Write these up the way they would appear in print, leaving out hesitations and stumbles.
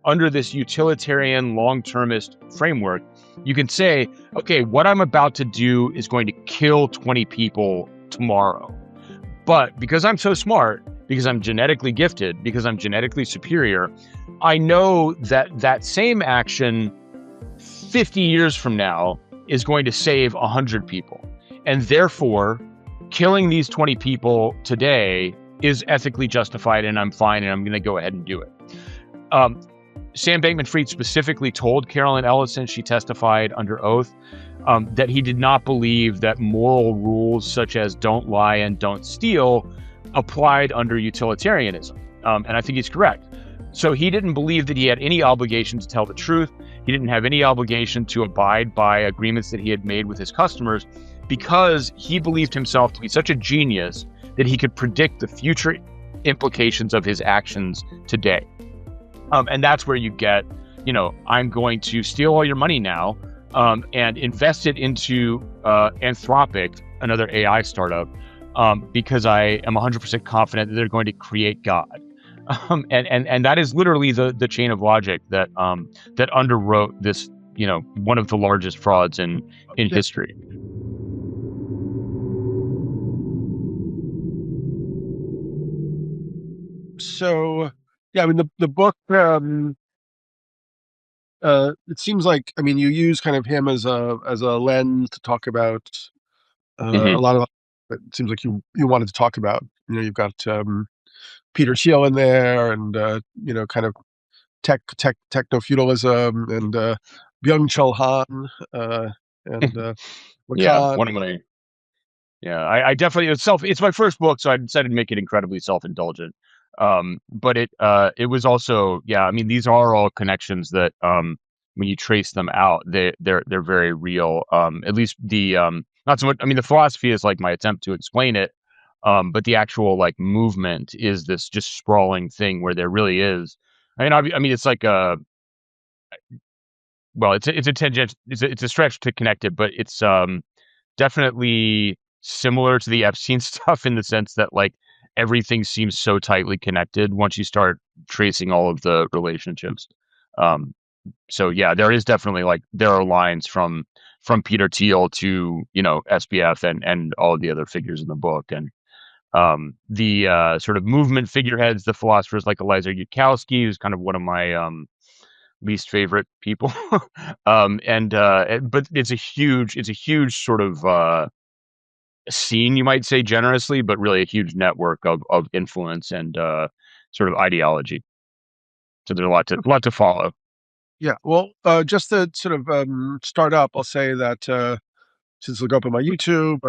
under this utilitarian long-termist framework, you can say, okay, what I'm about to do is going to kill 20 people tomorrow. But because I'm so smart, because I'm genetically gifted, because I'm genetically superior, I know that that same action 50 years from now is going to save 100 people. And therefore, killing these 20 people today is ethically justified, and I'm fine, and I'm going to go ahead and do it. Sam Bankman-Fried specifically told Carolyn Ellison, she testified under oath, that he did not believe that moral rules such as don't lie and don't steal applied under utilitarianism. And I think he's correct. So he didn't believe that he had any obligation to tell the truth. He didn't have any obligation to abide by agreements that he had made with his customers, because he believed himself to be such a genius that he could predict the future implications of his actions today. And that's where you get, I'm going to steal all your money now and invest it into Anthropic, another AI startup, because I am 100% confident that they're going to create God. And that is literally the chain of logic that that underwrote this, one of the largest frauds in history. So, yeah, I mean, the book, it seems like, I mean, you use kind of him as a lens to talk about a lot of, it seems like you wanted to talk about. You've got Peter Thiel in there, and kind of techno-feudalism, and Byung-Chul Han, and Yeah, Lacan. one of my. Yeah, I definitely, it's my first book, so I decided to make it incredibly self-indulgent. But it was also, yeah, I mean, these are all connections that when you trace them out, they're very real. At least the not so much, I mean, the philosophy is like my attempt to explain it, but the actual like movement is this just sprawling thing where there really is. I mean, it's like well, it's a tangent, it's a stretch to connect it, but it's definitely similar to the Epstein stuff in the sense that like everything seems so tightly connected once you start tracing all of the relationships. So yeah, there is definitely like there are lines from Peter Thiel to SBF and all of the other figures in the book, and the sort of movement figureheads, the philosophers like Eliezer Yudkowsky, who's kind of one of my least favorite people. But it's a huge sort of scene, you might say generously, but really a huge network of influence and sort of ideology. So there's a lot to follow. Yeah, well, just to sort of start up, I'll say that since look up on my YouTube,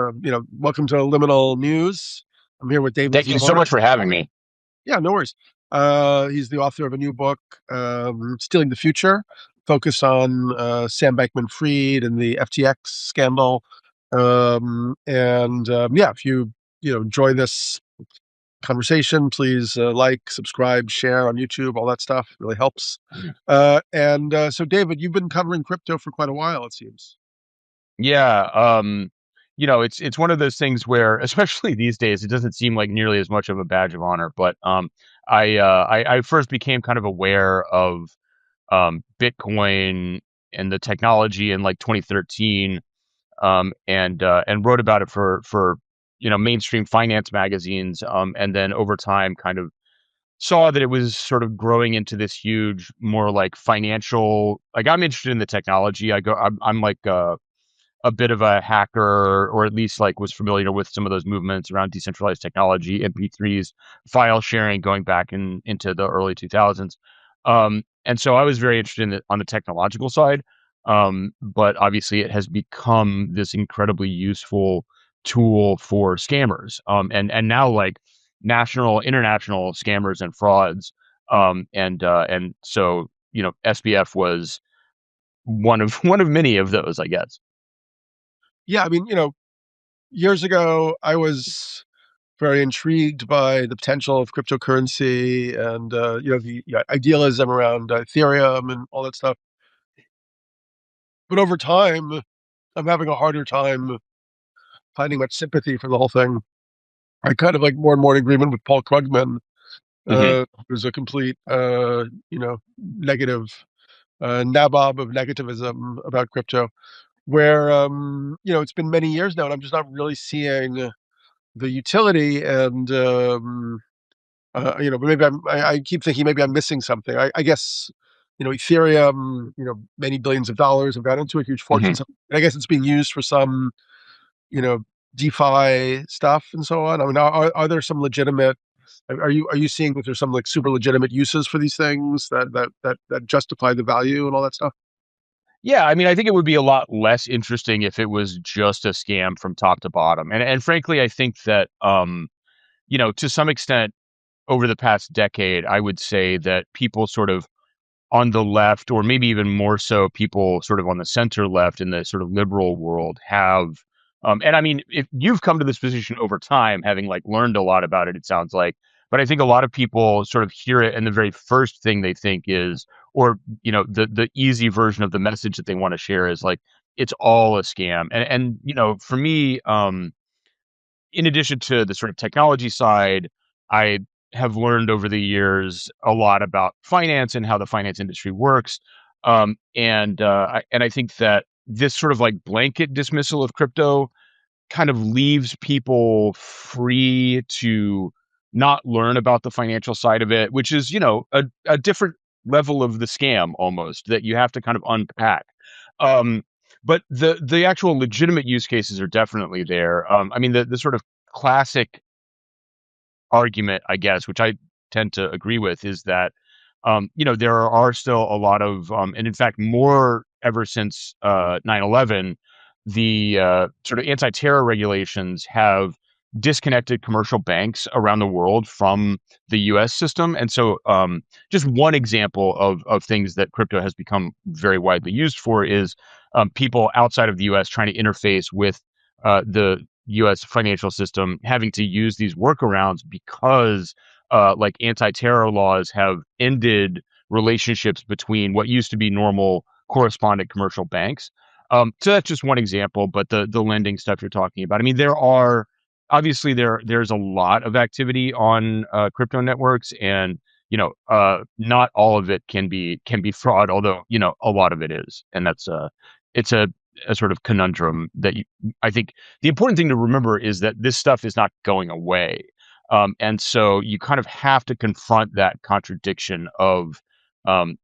welcome to Liminal News. I'm here with David. Thank you so much for having me. Yeah, no worries. He's the author of a new book, Stealing the Future, focused on Sam Bankman-Fried and the FTX scandal. Yeah, if you enjoy this conversation, please like, subscribe, share on YouTube, all that stuff really helps. So David, you've been covering crypto for quite a while, it seems. Yeah, it's one of those things where, especially these days, it doesn't seem like nearly as much of a badge of honor. But I first became kind of aware of Bitcoin and the technology in like 2013, and wrote about it for mainstream finance magazines, and then over time kind of saw that it was sort of growing into this huge, more like financial. Like I'm interested in the technology. I'm like a bit of a hacker, or at least like was familiar with some of those movements around decentralized technology, MP3s, file sharing going back into the early 2000s. And so I was very interested in on the technological side. But obviously it has become this incredibly useful tool for scammers. And now like national, international scammers and frauds. And so, SBF was one of many of those, I guess. Yeah, I mean, years ago, I was very intrigued by the potential of cryptocurrency and the idealism around Ethereum and all that stuff. But over time, I'm having a harder time finding much sympathy for the whole thing. I kind of like more and more in agreement with Paul Krugman Hmm. There's a complete, negative nabob of negativism about crypto, where it's been many years now, and I'm just not really seeing the utility. And but maybe I keep thinking maybe I'm missing something. I guess Ethereum, many billions of dollars have gone into it, huge Hmm. fortunes. And I guess it's being used for some you know DeFi stuff and so on. I mean, are there some legitimate? Are you seeing that there's some like super legitimate uses for these things that justify the value and all that stuff? Yeah, I mean, I think it would be a lot less interesting if it was just a scam from top to bottom. And frankly, I think that to some extent over the past decade, I would say that people sort of on the left, or maybe even more so, people sort of on the center left in the sort of liberal world have, and I mean, if you've come to this position over time, having like learned a lot about it, it sounds like, but I think a lot of people sort of hear it, and the very first thing they think is, or the easy version of the message that they want to share is like, it's all a scam, and for me, in addition to the sort of technology side, I have learned over the years a lot about finance and how the finance industry works. And I think that this sort of like blanket dismissal of crypto kind of leaves people free to not learn about the financial side of it, which is, a different level of the scam almost that you have to kind of unpack. Um, but the actual legitimate use cases are definitely there. I mean, the sort of classic argument, I guess, which I tend to agree with, is that there are still a lot of, and in fact, more ever since 9/11, the sort of anti-terror regulations have disconnected commercial banks around the world from the U.S. system, and so just one example of things that crypto has become very widely used for is people outside of the U.S. trying to interface with the U.S. financial system, having to use these workarounds because like anti-terror laws have ended relationships between what used to be normal correspondent commercial banks. So that's just one example, but the lending stuff you're talking about, I mean, there's a lot of activity on crypto networks, and not all of it can be fraud, although a lot of it is, and it's a sort of conundrum that I think the important thing to remember is that this stuff is not going away. And so you kind of have to confront that contradiction of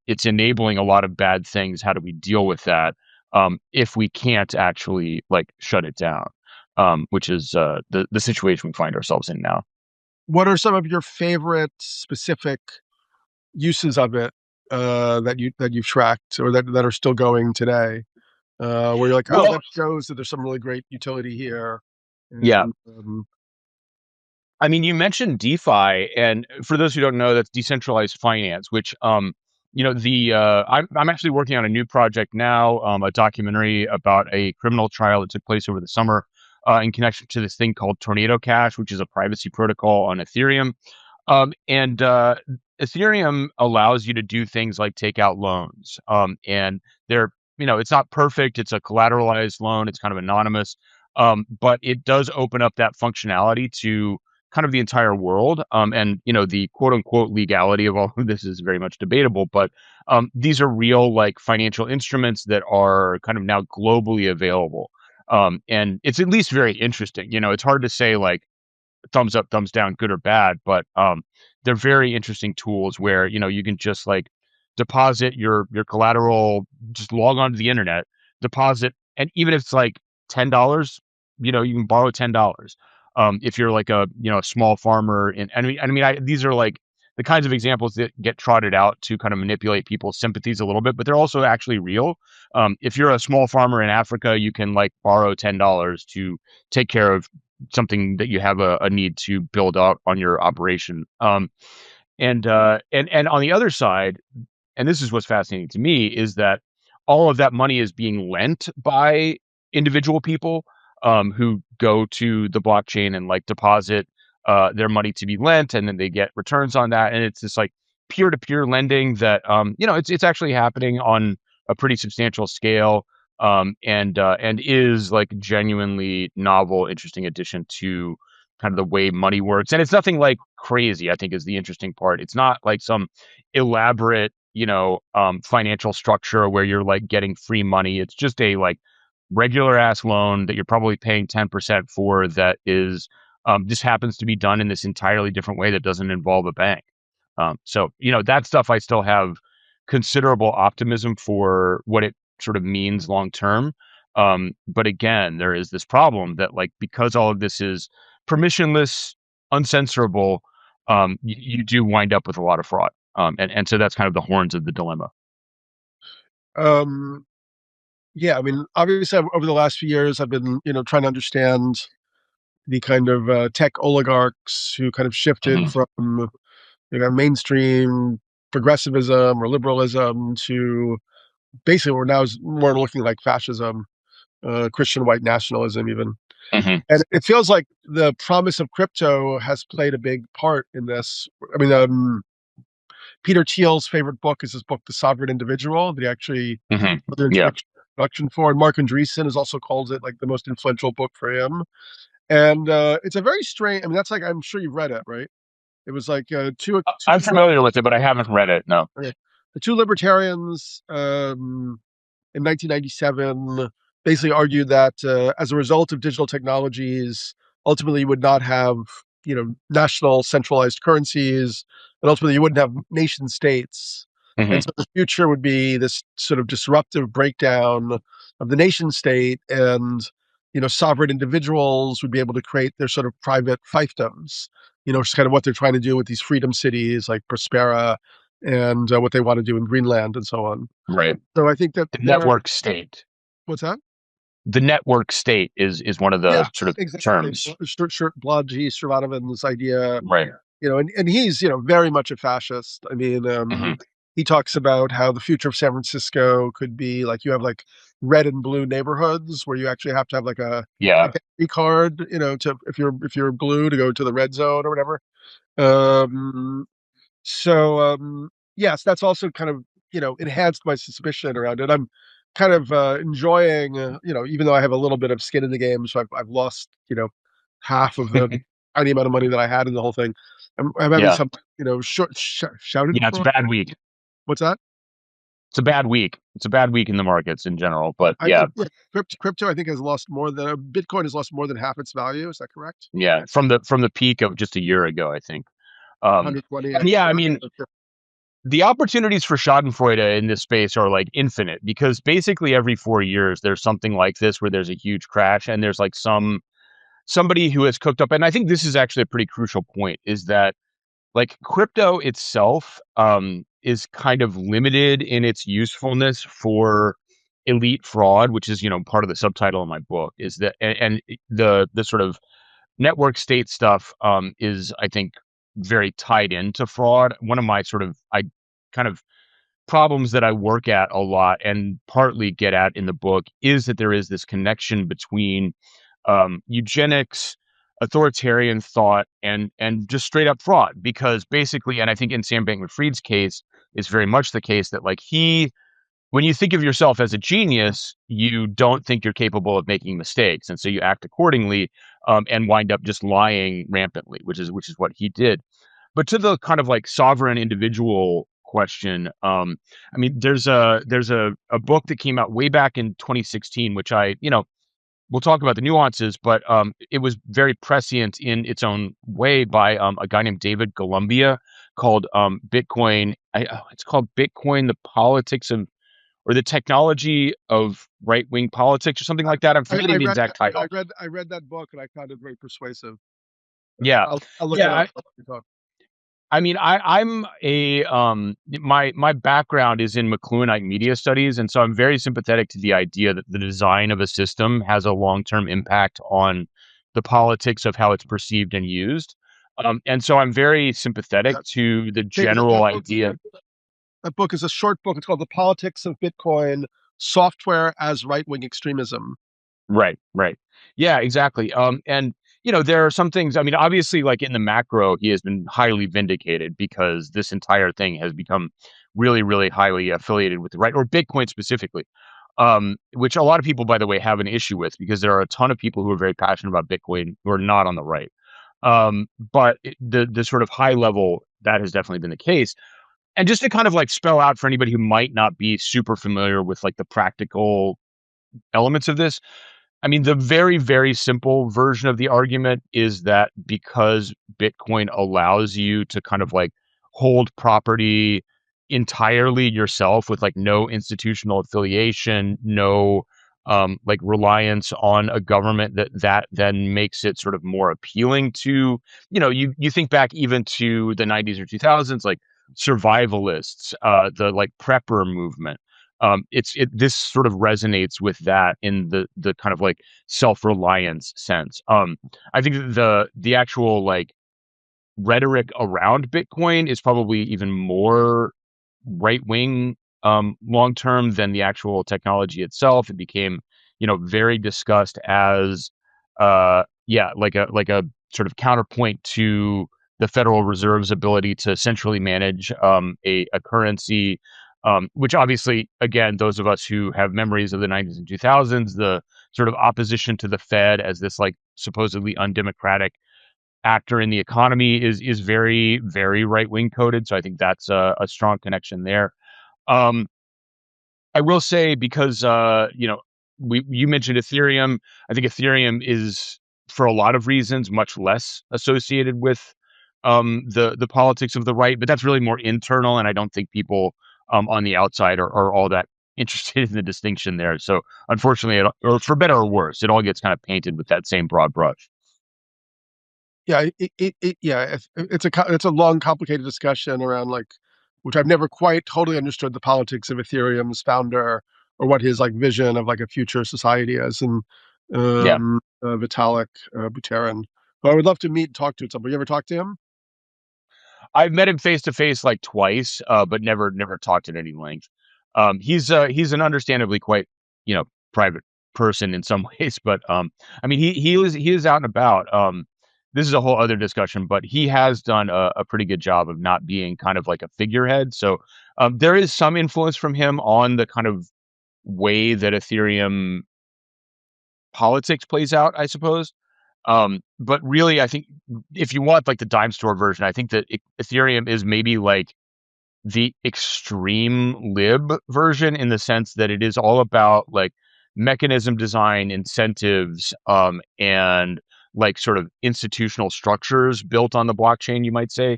it's enabling a lot of bad things. How do we deal with that if we can't actually like shut it down? Which is the situation we find ourselves in now. What are some of your favorite specific uses of it that you've tracked or that are still going today? Where you're like, oh, Well, that shows that there's some really great utility here. yeah. And I mean, you mentioned DeFi, and for those who don't know, that's decentralized finance, which I'm actually working on a new project now, a documentary about a criminal trial that took place over the summer in connection to this thing called Tornado Cash, which is a privacy protocol on Ethereum. And Ethereum allows you to do things like take out loans. And they're, it's not perfect. It's a collateralized loan. It's kind of anonymous. But it does open up that functionality to kind of the entire world. And, the quote unquote legality of all of this is very much debatable. But these are real, like, financial instruments that are kind of now globally available. And it's at least very interesting. It's hard to say, like, thumbs up, thumbs down, good or bad, but they're very interesting tools where you can just like deposit your collateral, just log onto the internet, deposit, and even if it's like $10, you can borrow $10. If you're like a small farmer, these are like the kinds of examples that get trotted out to kind of manipulate people's sympathies a little bit, but they're also actually real. If you're a small farmer in Africa, you can like borrow $10 to take care of something that you have a need to build out on your operation. And on the other side, and this is what's fascinating to me, is that all of that money is being lent by individual people who go to the blockchain and like deposit their money to be lent, and then they get returns on that. And it's this like peer-to-peer lending that it's actually happening on a pretty substantial scale, and is like genuinely novel, interesting addition to kind of the way money works. And it's nothing like crazy, I think, is the interesting part. It's not like some elaborate, financial structure where you're like getting free money. It's just a like regular ass loan that you're probably paying 10% for that is just happens to be done in this entirely different way that doesn't involve a bank. So, that stuff I still have considerable optimism for what it sort of means long term. But again, there is this problem that like because all of this is permissionless, uncensorable, you do wind up with a lot of fraud. And so that's kind of the horns of the dilemma. Um, yeah, I mean, obviously, over the last few years, I've been, trying to understand the kind of tech oligarchs who kind of shifted Hmm. from, mainstream progressivism or liberalism to basically we're now more looking like fascism, Christian white nationalism, even. Hmm. And it feels like the promise of crypto has played a big part in this. I mean, Peter Thiel's favorite book is his book, The Sovereign Individual, that he actually Hmm. wrote the Yeah. introduction for. And Mark Andreessen has also called it like the most influential book for him. And it's a very strange. I mean, that's like I'm sure you've read it, right? It was like I'm familiar with it, but I haven't read it. No. okay, the two libertarians in 1997 basically argued that as a result of digital technologies, ultimately you would not have national centralized currencies, and ultimately you wouldn't have nation states. Hmm. And so the future would be this sort of disruptive breakdown of the nation state, and sovereign individuals would be able to create their sort of private fiefdoms. It's kind of what they're trying to do with these freedom cities like Prospera, and what they want to do in Greenland and so on. Right. So I think that The network state. what's that? The network state is one of Yeah, the sort of exactly. terms. Blodgett Srivatovan's idea, Right. and he's, very much a fascist. I mean, Hmm. he talks about how the future of San Francisco could be like you have like red and blue neighborhoods where you actually have to have like a Yeah. identity card, to if you're blue to go to the red zone or whatever. Um, So, yes, that's also kind of, enhanced my suspicion around it. I'm kind of enjoying, even though I have a little bit of skin in the game, so I've lost, half of the tiny amount of money that I had in the whole thing. I'm having Yeah. some, shouted Yeah. It's a for. bad week. What's that? It's a bad week. It's a bad week in the markets in general. But I yeah, yeah, crypto, I think has lost more than Bitcoin has lost more than half its value. Is that correct? yeah. From the peak of just a year ago, I think. Um, 120. and yeah, I mean, the opportunities for Schadenfreude in this space are like infinite because basically every 4 years there's something like this where there's a huge crash and there's like somebody who has cooked up. And I think this is actually a pretty crucial point is that like crypto itself is kind of limited in its usefulness for elite fraud, which is part of the subtitle of my book is that and the sort of network state stuff is I think very tied into fraud. One of my sort of I kind of problems that I work at a lot and partly get at in the book is that there is this connection between eugenics, authoritarian thought, and just straight up fraud. Because basically, and I think in Sam Bankman-Fried's case, it's very much the case that like when you think of yourself as a genius, you don't think you're capable of making mistakes, and so you act accordingly, and wind up just lying rampantly, which is what he did. But to the kind of like sovereign individual question, I mean, there's a book that came out way back in 2016, which we'll talk about the nuances, but it was very prescient in its own way by a guy named David Columbia called Bitcoin. It's called Bitcoin: The Politics of or the Technology of Right-Wing Politics or something like that. I'm I forgetting the read exact title. I read that book and I found it very persuasive. Yeah, I'll look it yeah. up. I mean, I'm a my background is in McLuhanite media studies, and so I'm very sympathetic to the idea that the design of a system has a long-term impact on the politics of how it's perceived and used. And so I'm very sympathetic Yeah. to the David, general idea. that book is a short book. It's called The Politics of Bitcoin: Software as Right-Wing Extremism. Right, right. Yeah, exactly. And there are some things, I mean, obviously, like in the macro, he has been highly vindicated because this entire thing has become really, really highly affiliated with the right, or Bitcoin specifically. Which a lot of people, by the way, have an issue with because there are a ton of people who are very passionate about Bitcoin who are not on the right. But the sort of high level, that has definitely been the case. And just to kind of like spell out for anybody who might not be super familiar with like the practical elements of this, I mean, the very, very simple version of the argument is that because Bitcoin allows you to kind of like hold property entirely yourself with like no institutional affiliation, no like reliance on a government, that then makes it sort of more appealing to, you think back even to the 90s or 2000s, like survivalists, the like prepper movement. This sort of resonates with that in the kind of like self-reliance sense. I think that the actual like rhetoric around Bitcoin is probably even more right wing long term than the actual technology itself. It became, very discussed as like a sort of counterpoint to the Federal Reserve's ability to centrally manage a currency, which obviously, again, those of us who have memories of the 90s and 2000s, the sort of opposition to the Fed as this like supposedly undemocratic actor in the economy is very, very right wing coded. So I think that's a strong connection there. Um, I will say, because you mentioned Ethereum. I think Ethereum is, for a lot of reasons, much less associated with the politics of the right, but that's really more internal, and I don't think people on the outside are all that interested in the distinction there. So unfortunately, or for better or worse, it all gets kind of painted with that same broad brush. Yeah, it's a long, complicated discussion around like, which I've never quite totally understood the politics of Ethereum's founder or what his like vision of like a future society is, and Yeah. Vitalik Buterin, who I would love to meet and talk to at some point. You ever talk to him? I've met him face to face like twice, but never talked at any length. He's an understandably quite, private person in some ways, but I mean, he is out and about. This is a whole other discussion, but he has done a pretty good job of not being kind of like a figurehead. So there is some influence from him on the kind of way that Ethereum politics plays out, I suppose. But really, I think if you want like the dime store version, I think that Ethereum is maybe like the extreme lib version, in the sense that it is all about like mechanism design, incentives, and like sort of institutional structures built on the blockchain, you might say.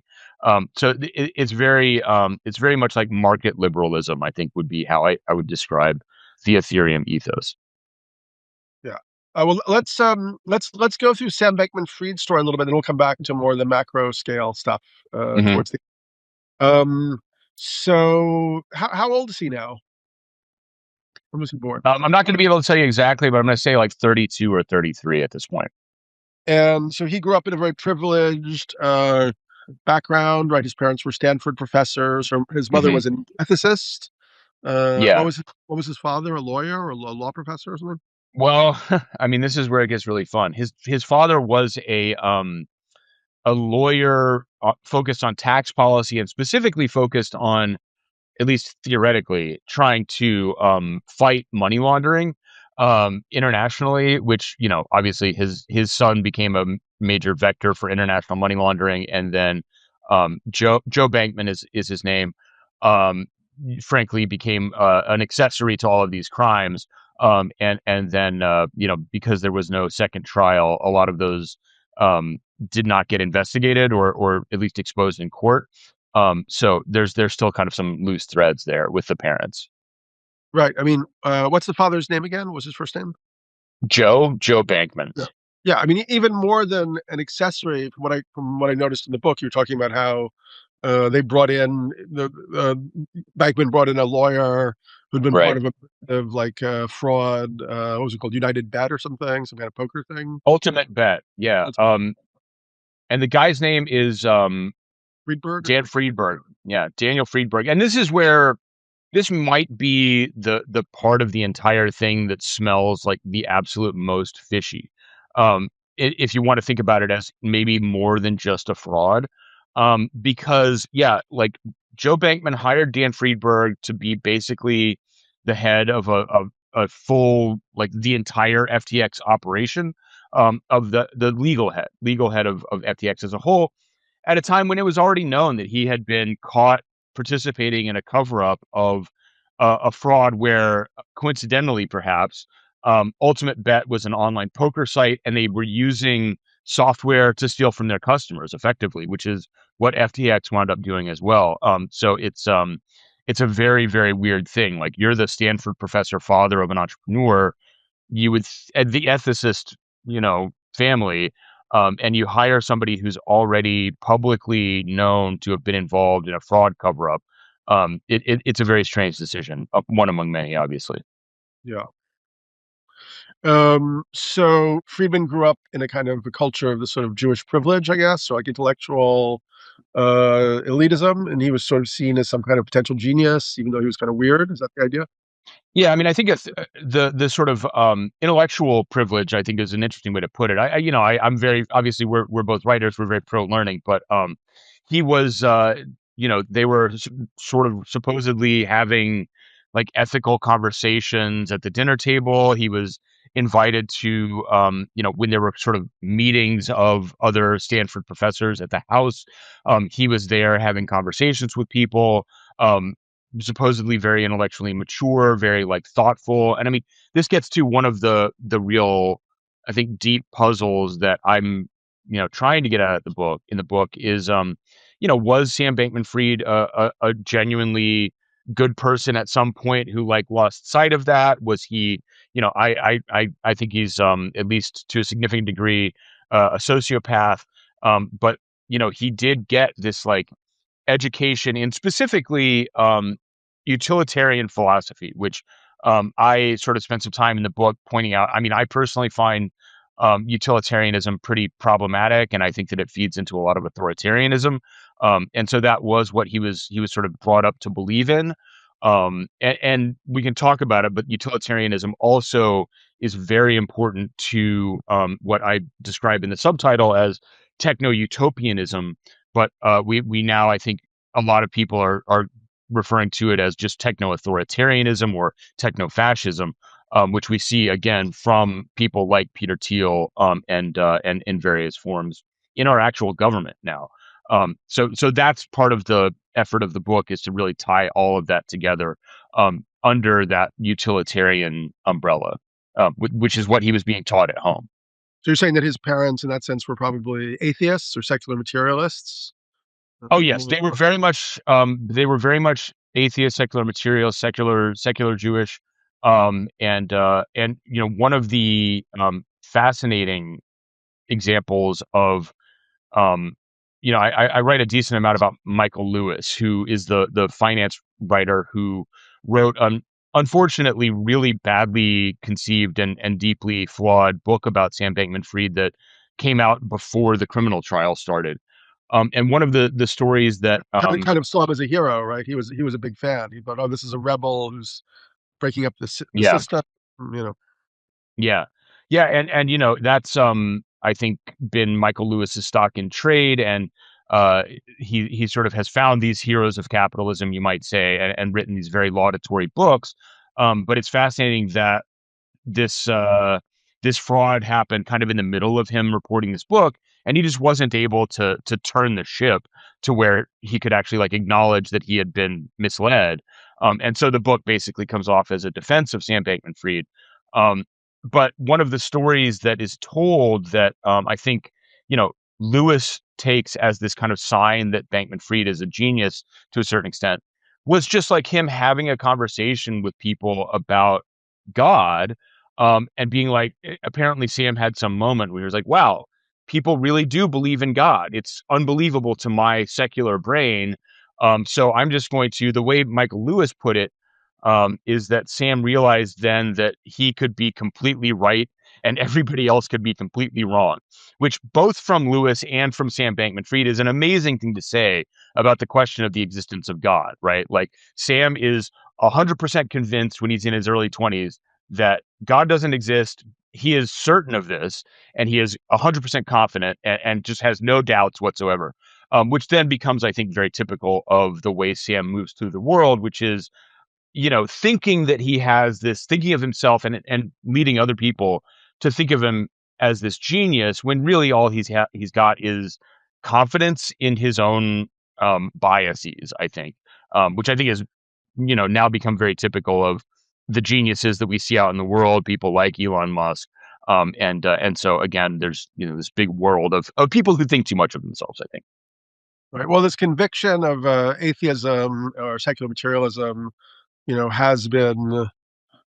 So it's very much like market liberalism, I think, would be how I would describe the Ethereum ethos. Yeah. Well, let's go through Sam Bankman-Fried's story a little bit, and we'll come back to more of the macro scale stuff Hmm. towards the. Um. So, how old is he now? When was he born? I'm not going to be able to tell you exactly, but I'm going to say like 32 or 33 at this point. And so he grew up in a very privileged background, right? His parents were Stanford professors. His mother Hmm. was an ethicist. Yeah. What was his father? A lawyer or a law professor or something? Well, I mean, this is where it gets really fun. His father was a lawyer, focused on tax policy, and specifically focused on, at least theoretically, trying to fight money laundering internationally, which, obviously his son became a major vector for international money laundering. And then Joe Bankman is his name. Um, Frankly, became an accessory to all of these crimes. And then because there was no second trial, a lot of those did not get investigated, or at least exposed in court. So there's still kind of some loose threads there with the parents. Right. I mean, what's the father's name again? What was his first name? Joe Bankman. Yeah. Yeah. I mean, even more than an accessory, from what I noticed in the book, you're talking about how they brought in Bankman brought in a lawyer who'd been part Right. of fraud. What was it called? United Bet or something, some kind of poker thing. Ultimate bet. Yeah. And the guy's name is Friedberg or Dan Friedberg. Yeah, Daniel Friedberg. And this is where this might be the part of the entire thing that smells like the absolute most fishy. If you want to think about it as maybe more than just a fraud. Because yeah, like Joe Bankman hired Dan Friedberg to be basically the head of a full, like the entire FTX operation. of the legal head of FTX as a whole, at a time when it was already known that he had been caught participating in a cover-up of a fraud where, coincidentally, perhaps, Ultimate Bet was an online poker site, and they were using software to steal from their customers, effectively, which is what FTX wound up doing as well. So it's a very, very weird thing. Like, you're the Stanford professor, father of an entrepreneur. You would the ethicist, family, and you hire somebody who's already publicly known to have been involved in a fraud cover-up. It's a very strange decision, one among many, obviously. Yeah. So Friedman grew up in a kind of a culture of this sort of Jewish privilege, I guess, so like intellectual elitism, and he was sort of seen as some kind of potential genius, even though he was kind of weird. Is that the idea? Yeah, I mean, I think it's the sort of intellectual privilege, I think, is an interesting way to put it. I'm very, obviously, we're both writers, we're very pro learning, but he was, they were sort of supposedly having like ethical conversations at the dinner table. He was invited to, when there were sort of meetings of other Stanford professors at the house, he was there having conversations with people. Supposedly very intellectually mature, very like thoughtful. And I mean, this gets to one of the real, I think, deep puzzles that I'm, trying to get out of the book is, was Sam Bankman-Fried a genuinely good person at some point who like lost sight of that? Was he, I think he's at least to a significant degree a sociopath. But he did get this like education in specifically utilitarian philosophy, which I sort of spent some time in the book pointing out. I mean, I personally find utilitarianism pretty problematic, and I think that it feeds into a lot of authoritarianism. And so that was what he was sort of brought up to believe in. And we can talk about it, but utilitarianism also is very important to what I describe in the subtitle as techno-utopianism. But we now, I think, a lot of people are referring to it as just techno-authoritarianism or techno-fascism, which we see again from people like Peter Thiel, and in various forms in our actual government now. So that's part of the effort of the book, is to really tie all of that together under that utilitarian umbrella, which is what he was being taught at home. So you're saying that his parents, in that sense, were probably atheists or secular materialists? Oh yes, they were very much atheist, secular material, secular Jewish, and one of the fascinating examples of, um, I write a decent amount about Michael Lewis, who is the finance writer who wrote an unfortunately really badly conceived and deeply flawed book about Sam Bankman-Fried that came out before the criminal trial started. And one of the stories that, Kind of saw him as a hero, right? He was a big fan. He thought, oh, this is a rebel who's breaking up the yeah, system. yeah, yeah, and that's I think been Michael Lewis's stock in trade, and he sort of has found these heroes of capitalism, you might say, and written these very laudatory books. But it's fascinating that this this fraud happened kind of in the middle of him reporting this book, and he just wasn't able to turn the ship to where he could actually like acknowledge that he had been misled. And so the book basically comes off as a defense of Sam Bankman-Fried. Um, but one of the stories that is told that, I think, Lewis takes as this kind of sign that Bankman-Fried is a genius to a certain extent, was just like him having a conversation with people about God, and being like, apparently Sam had some moment where he was like, wow, people really do believe in God. It's unbelievable to my secular brain. So I'm just going to, the way Michael Lewis put it, is that Sam realized then that he could be completely right and everybody else could be completely wrong, which both from Lewis and from Sam Bankman-Fried is an amazing thing to say about the question of the existence of God, right? Like, Sam is 100% convinced when he's in his early 20s that God doesn't exist. He is certain of this, and he is 100% confident, and just has no doubts whatsoever, which then becomes, I think, very typical of the way Sam moves through the world, which is, thinking that he has this, thinking of himself and leading other people to think of him as this genius when really all he's got is confidence in his own biases, I think, which I think is, now become very typical of the geniuses that we see out in the world, people like Elon Musk. And so again, there's, this big world of people who think too much of themselves, I think. Right. Well, this conviction of atheism or secular materialism, has been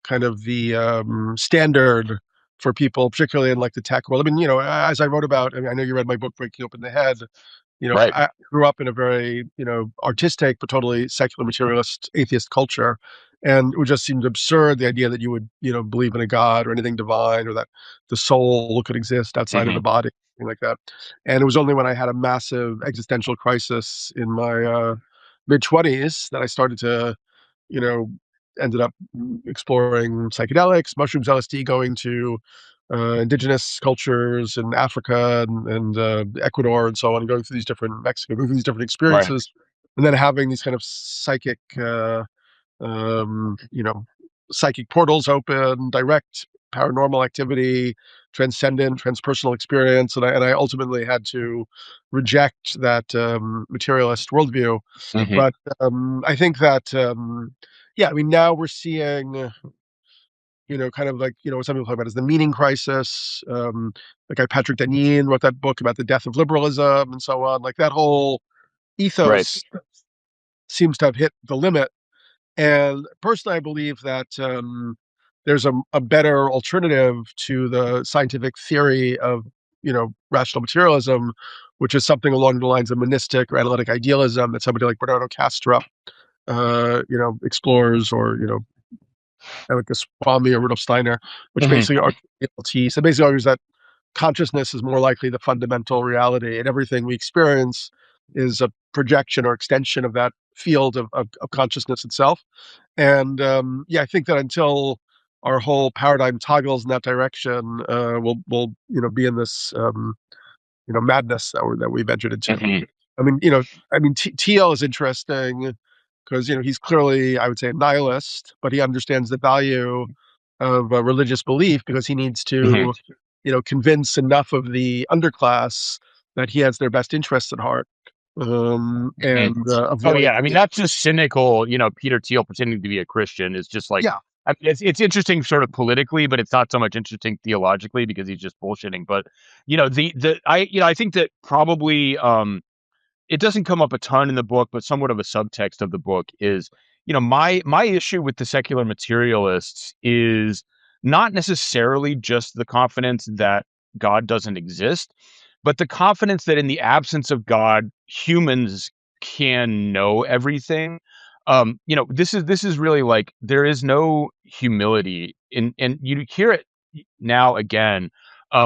kind of the standard for people, particularly in like the tech world. I mean, as I wrote about, I know you read my book, Breaking Open the Head. Right. I grew up in a very, artistic but totally secular materialist atheist culture. And it just seemed absurd, the idea that you would, believe in a God or anything divine, or that the soul could exist outside of the body, thing like that. And it was only when I had a massive existential crisis in my mid-20s that I started to, you know, ended up exploring psychedelics, mushrooms, LSD, going to indigenous cultures in Africa and Ecuador and so on, going through these different Mexico, going through these different Right. experiences, and then having these kind of psychic, um, you know, psychic portals open, direct paranormal activity, transcendent, transpersonal experience, and I ultimately had to reject that materialist worldview. Hmm. But I think that yeah, I mean, now we're seeing, kind of like, what some people talk about as the meaning crisis. The guy Patrick Deneen wrote that book about the death of liberalism and so on. Like that whole Right. ethos seems to have hit the limit. And personally, I believe that there's a better alternative to the scientific theory of, rational materialism, which is something along the lines of monistic or analytic idealism that somebody like Bernardo Castrup, explores, or, Eric Swami or Rudolf Steiner, which Hmm. basically argues ELT. So basically argues that consciousness is more likely the fundamental reality, and everything we experience is a projection or extension of that field of consciousness itself. And yeah, I think that until our whole paradigm toggles in that direction, we'll be in this madness that we've entered into. Hmm. Thiel is interesting because he's clearly, I would say, a nihilist, but he understands the value of religious belief because he needs Hmm. to, convince enough of the underclass that he has their best interests at heart, Hmm. and Oh yeah, avoid. I mean that's just cynical. Peter Thiel pretending to be a Christian is just like, Yeah, I mean, it's interesting sort of politically, but it's not so much interesting theologically because he's just bullshitting. But I think that probably it doesn't come up a ton in the book, but somewhat of a subtext of the book is, my issue with the secular materialists is not necessarily just the confidence that God doesn't exist, but the confidence that in the absence of God, humans can know everything. This is really like there is no humility in, and you hear it now again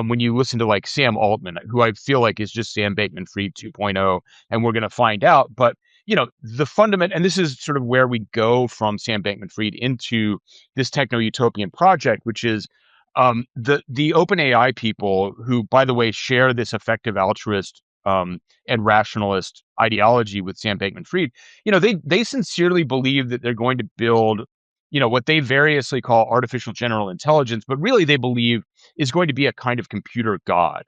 when you listen to like Sam Altman, who I feel like is just Sam Bankman-Fried 2.0, and we're going to find out. But the fundament, and this is sort of where we go from Sam Bankman-Fried into this techno-utopian project, which is the OpenAI people, who, by the way, share this effective altruist and rationalist ideology with Sam Bankman-Fried. They sincerely believe that they're going to build, what they variously call artificial general intelligence, but really they believe is going to be a kind of computer god.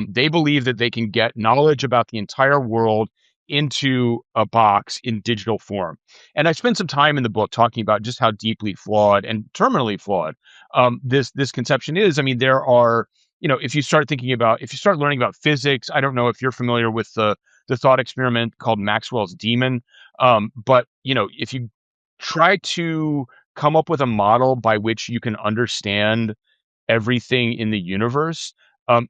They believe that they can get knowledge about the entire world into a box in digital form. And I spent some time in the book talking about just how deeply flawed and terminally flawed this conception is. I mean, there are, if you start learning about physics, I don't know if you're familiar with the thought experiment called Maxwell's demon, but if you try to come up with a model by which you can understand everything in the universe,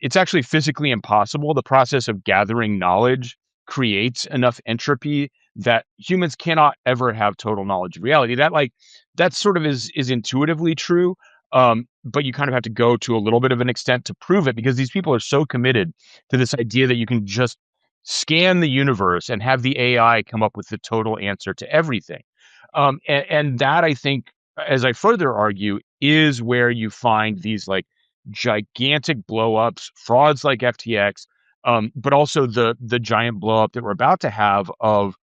it's actually physically impossible. The process of gathering knowledge creates enough entropy that humans cannot ever have total knowledge of reality. That sort of is intuitively true. But you kind of have to go to a little bit of an extent to prove it, because these people are so committed to this idea that you can just scan the universe and have the AI come up with the total answer to everything. And that, I think, as I further argue, is where you find these like gigantic blowups, frauds like FTX, but also the giant blowup that we're about to have of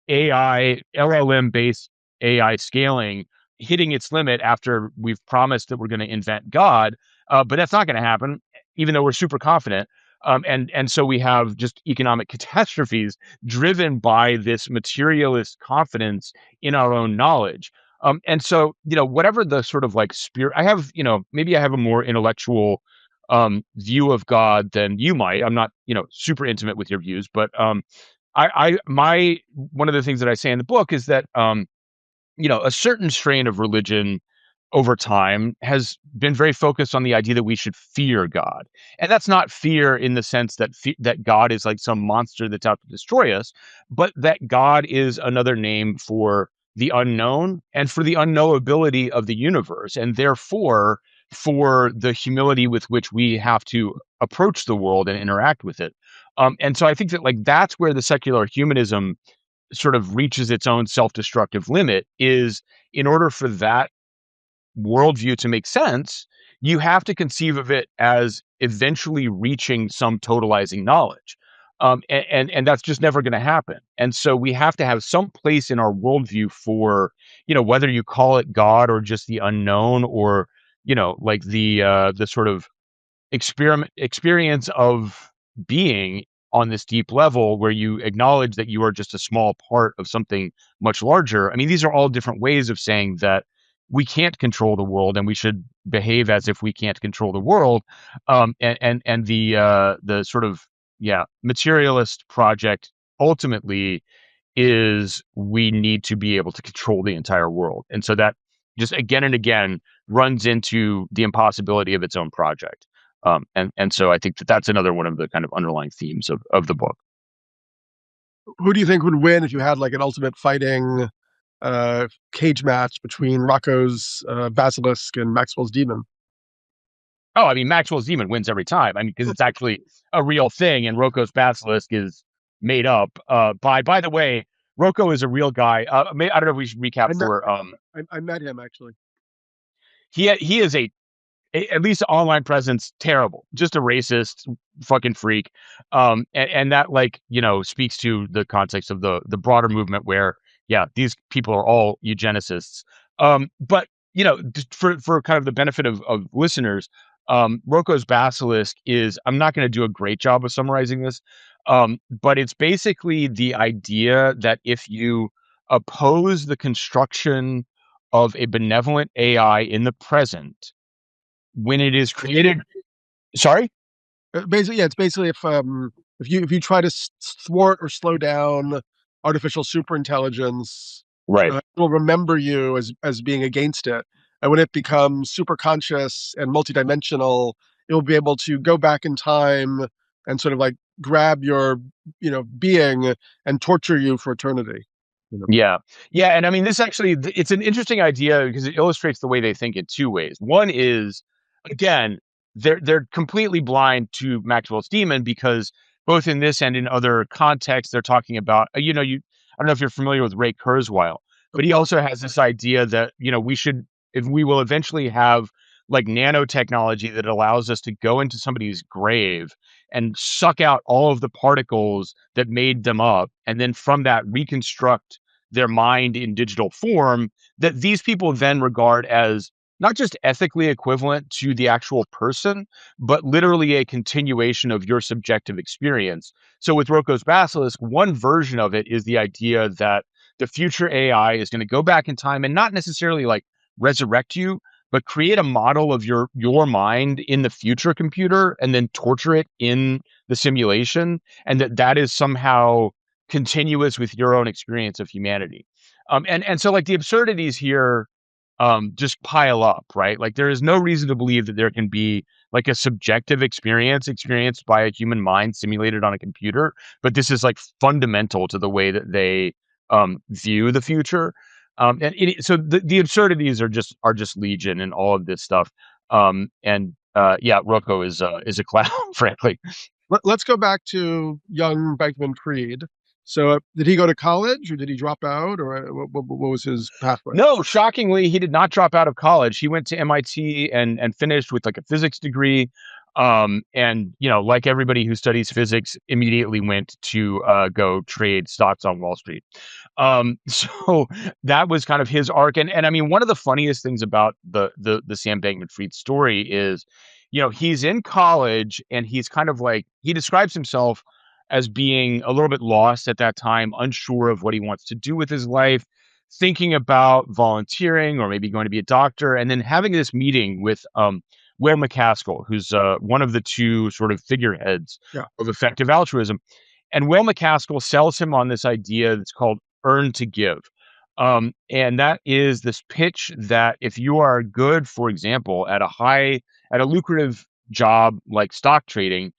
AI, LLM based AI scaling hitting its limit after we've promised that we're going to invent God. But that's not going to happen. even though we're super confident. And so we have just economic catastrophes driven by this materialist confidence in our own knowledge. And so, whatever the sort of like spirit I have, maybe I have a more intellectual view of God than you might. I'm not, super intimate with your views, but one of the things that I say in the book is that a certain strain of religion over time has been very focused on the idea that we should fear God. And that's not fear in the sense that that God is like some monster that's out to destroy us, but that God is another name for the unknown and for the unknowability of the universe, and therefore for the humility with which we have to approach the world and interact with it. And so I think that like that's where the secular humanism sort of reaches its own self-destructive limit, is in order for that worldview to make sense, you have to conceive of it as eventually reaching some totalizing knowledge. And that's just never going to happen. And so we have to have some place in our worldview for, whether you call it God or just the unknown, or, like the sort of experience of being on this deep level where you acknowledge that you are just a small part of something much larger. I mean, these are all different ways of saying that we can't control the world and we should behave as if we can't control the world. And the sort of materialist project ultimately is we need to be able to control the entire world. And so that just again and again runs into the impossibility of its own project. And so I think that that's another one of the kind of underlying themes of the book. Who do you think would win if you had like an ultimate fighting cage match between Roko's Basilisk and Maxwell's Demon? Oh, I mean, Maxwell's Demon wins every time. I mean, because it's actually a real thing, and Roko's Basilisk is made up. By the way, Roko is a real guy. I don't know if we should recap I met him actually. He is at least online presence, terrible, just a racist fucking freak. And that speaks to the context of the broader movement where, these people are all eugenicists. But for kind of the benefit of listeners, Roko's Basilisk is, I'm not going to do a great job of summarizing this, but it's basically the idea that if you oppose the construction of a benevolent AI in the present, when it is created, sorry? Basically, it's basically if you try to thwart or slow down artificial superintelligence, Right. It will remember you as being against it. And when it becomes super conscious and multidimensional, it will be able to go back in time and sort of like grab your being and torture you for eternity. Yeah. And I mean, this actually, it's an interesting idea because it illustrates the way they think in two ways. One is, again, they're completely blind to Maxwell's Demon, because both in this and in other contexts, they're talking about, I don't know if you're familiar with Ray Kurzweil, but he also has this idea that, if we will eventually have like nanotechnology that allows us to go into somebody's grave and suck out all of the particles that made them up, and then from that reconstruct their mind in digital form, that these people then regard as not just ethically equivalent to the actual person, but literally a continuation of your subjective experience. So with Roko's Basilisk, one version of it is the idea that the future AI is going to go back in time and not necessarily like resurrect you, but create a model of your mind in the future computer and then torture it in the simulation, and that is somehow continuous with your own experience of humanity. And so like the absurdities here just pile up, right? Like there is no reason to believe that there can be like a subjective experience experienced by a human mind simulated on a computer, but this is like fundamental to the way that they view the future. So the absurdities are just legion in all of this stuff. Roko is a clown, frankly. Let's go back to young Bankman-Fried. So did he go to college or did he drop out, or what was his pathway? No, shockingly, he did not drop out of college. He went to MIT and finished with like a physics degree. And like everybody who studies physics, immediately went to go trade stocks on Wall Street. So that was kind of his arc. And I mean, one of the funniest things about the Sam Bankman-Fried story is he's in college and he's kind of like, he describes himself as being a little bit lost at that time, unsure of what he wants to do with his life, thinking about volunteering or maybe going to be a doctor, and then having this meeting with Ware McCaskill, who's one of the two sort of figureheads Yeah. of effective altruism. And Ware McCaskill sells him on this idea that's called earn to give. And that is this pitch that if you are good, for example, at a lucrative job like stock trading,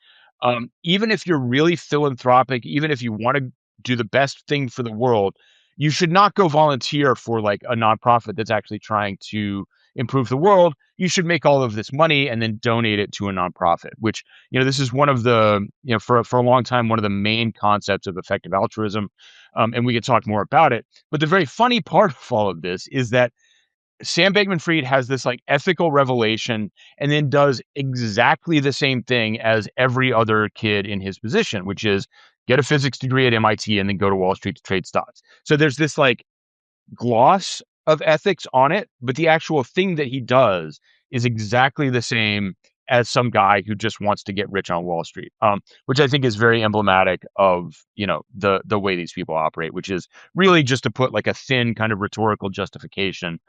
even if you're really philanthropic, even if you want to do the best thing for the world, you should not go volunteer for like a nonprofit that's actually trying to improve the world. You should make all of this money and then donate it to a nonprofit, which, this is one of the, for a long time, one of the main concepts of effective altruism. And we could talk more about it. But the very funny part of all of this is that Sam Bankman-Fried has this like ethical revelation and then does exactly the same thing as every other kid in his position, which is get a physics degree at MIT and then go to Wall Street to trade stocks. So there's this like gloss of ethics on it, but the actual thing that he does is exactly the same as some guy who just wants to get rich on Wall Street, which I think is very emblematic of the way these people operate, which is really just to put like a thin kind of rhetorical justification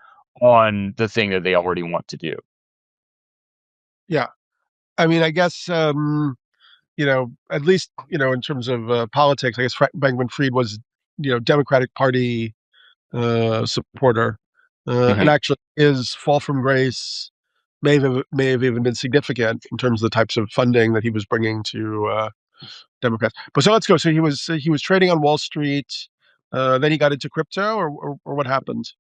on the thing that they already want to do. Yeah. I mean, I guess, at least, in terms of politics, I guess Bankman-Fried was, Democratic Party supporter. And actually his fall from grace may have even been significant in terms of the types of funding that he was bringing to Democrats. But so let's go. So he was trading on Wall Street. Then he got into crypto, or what happened?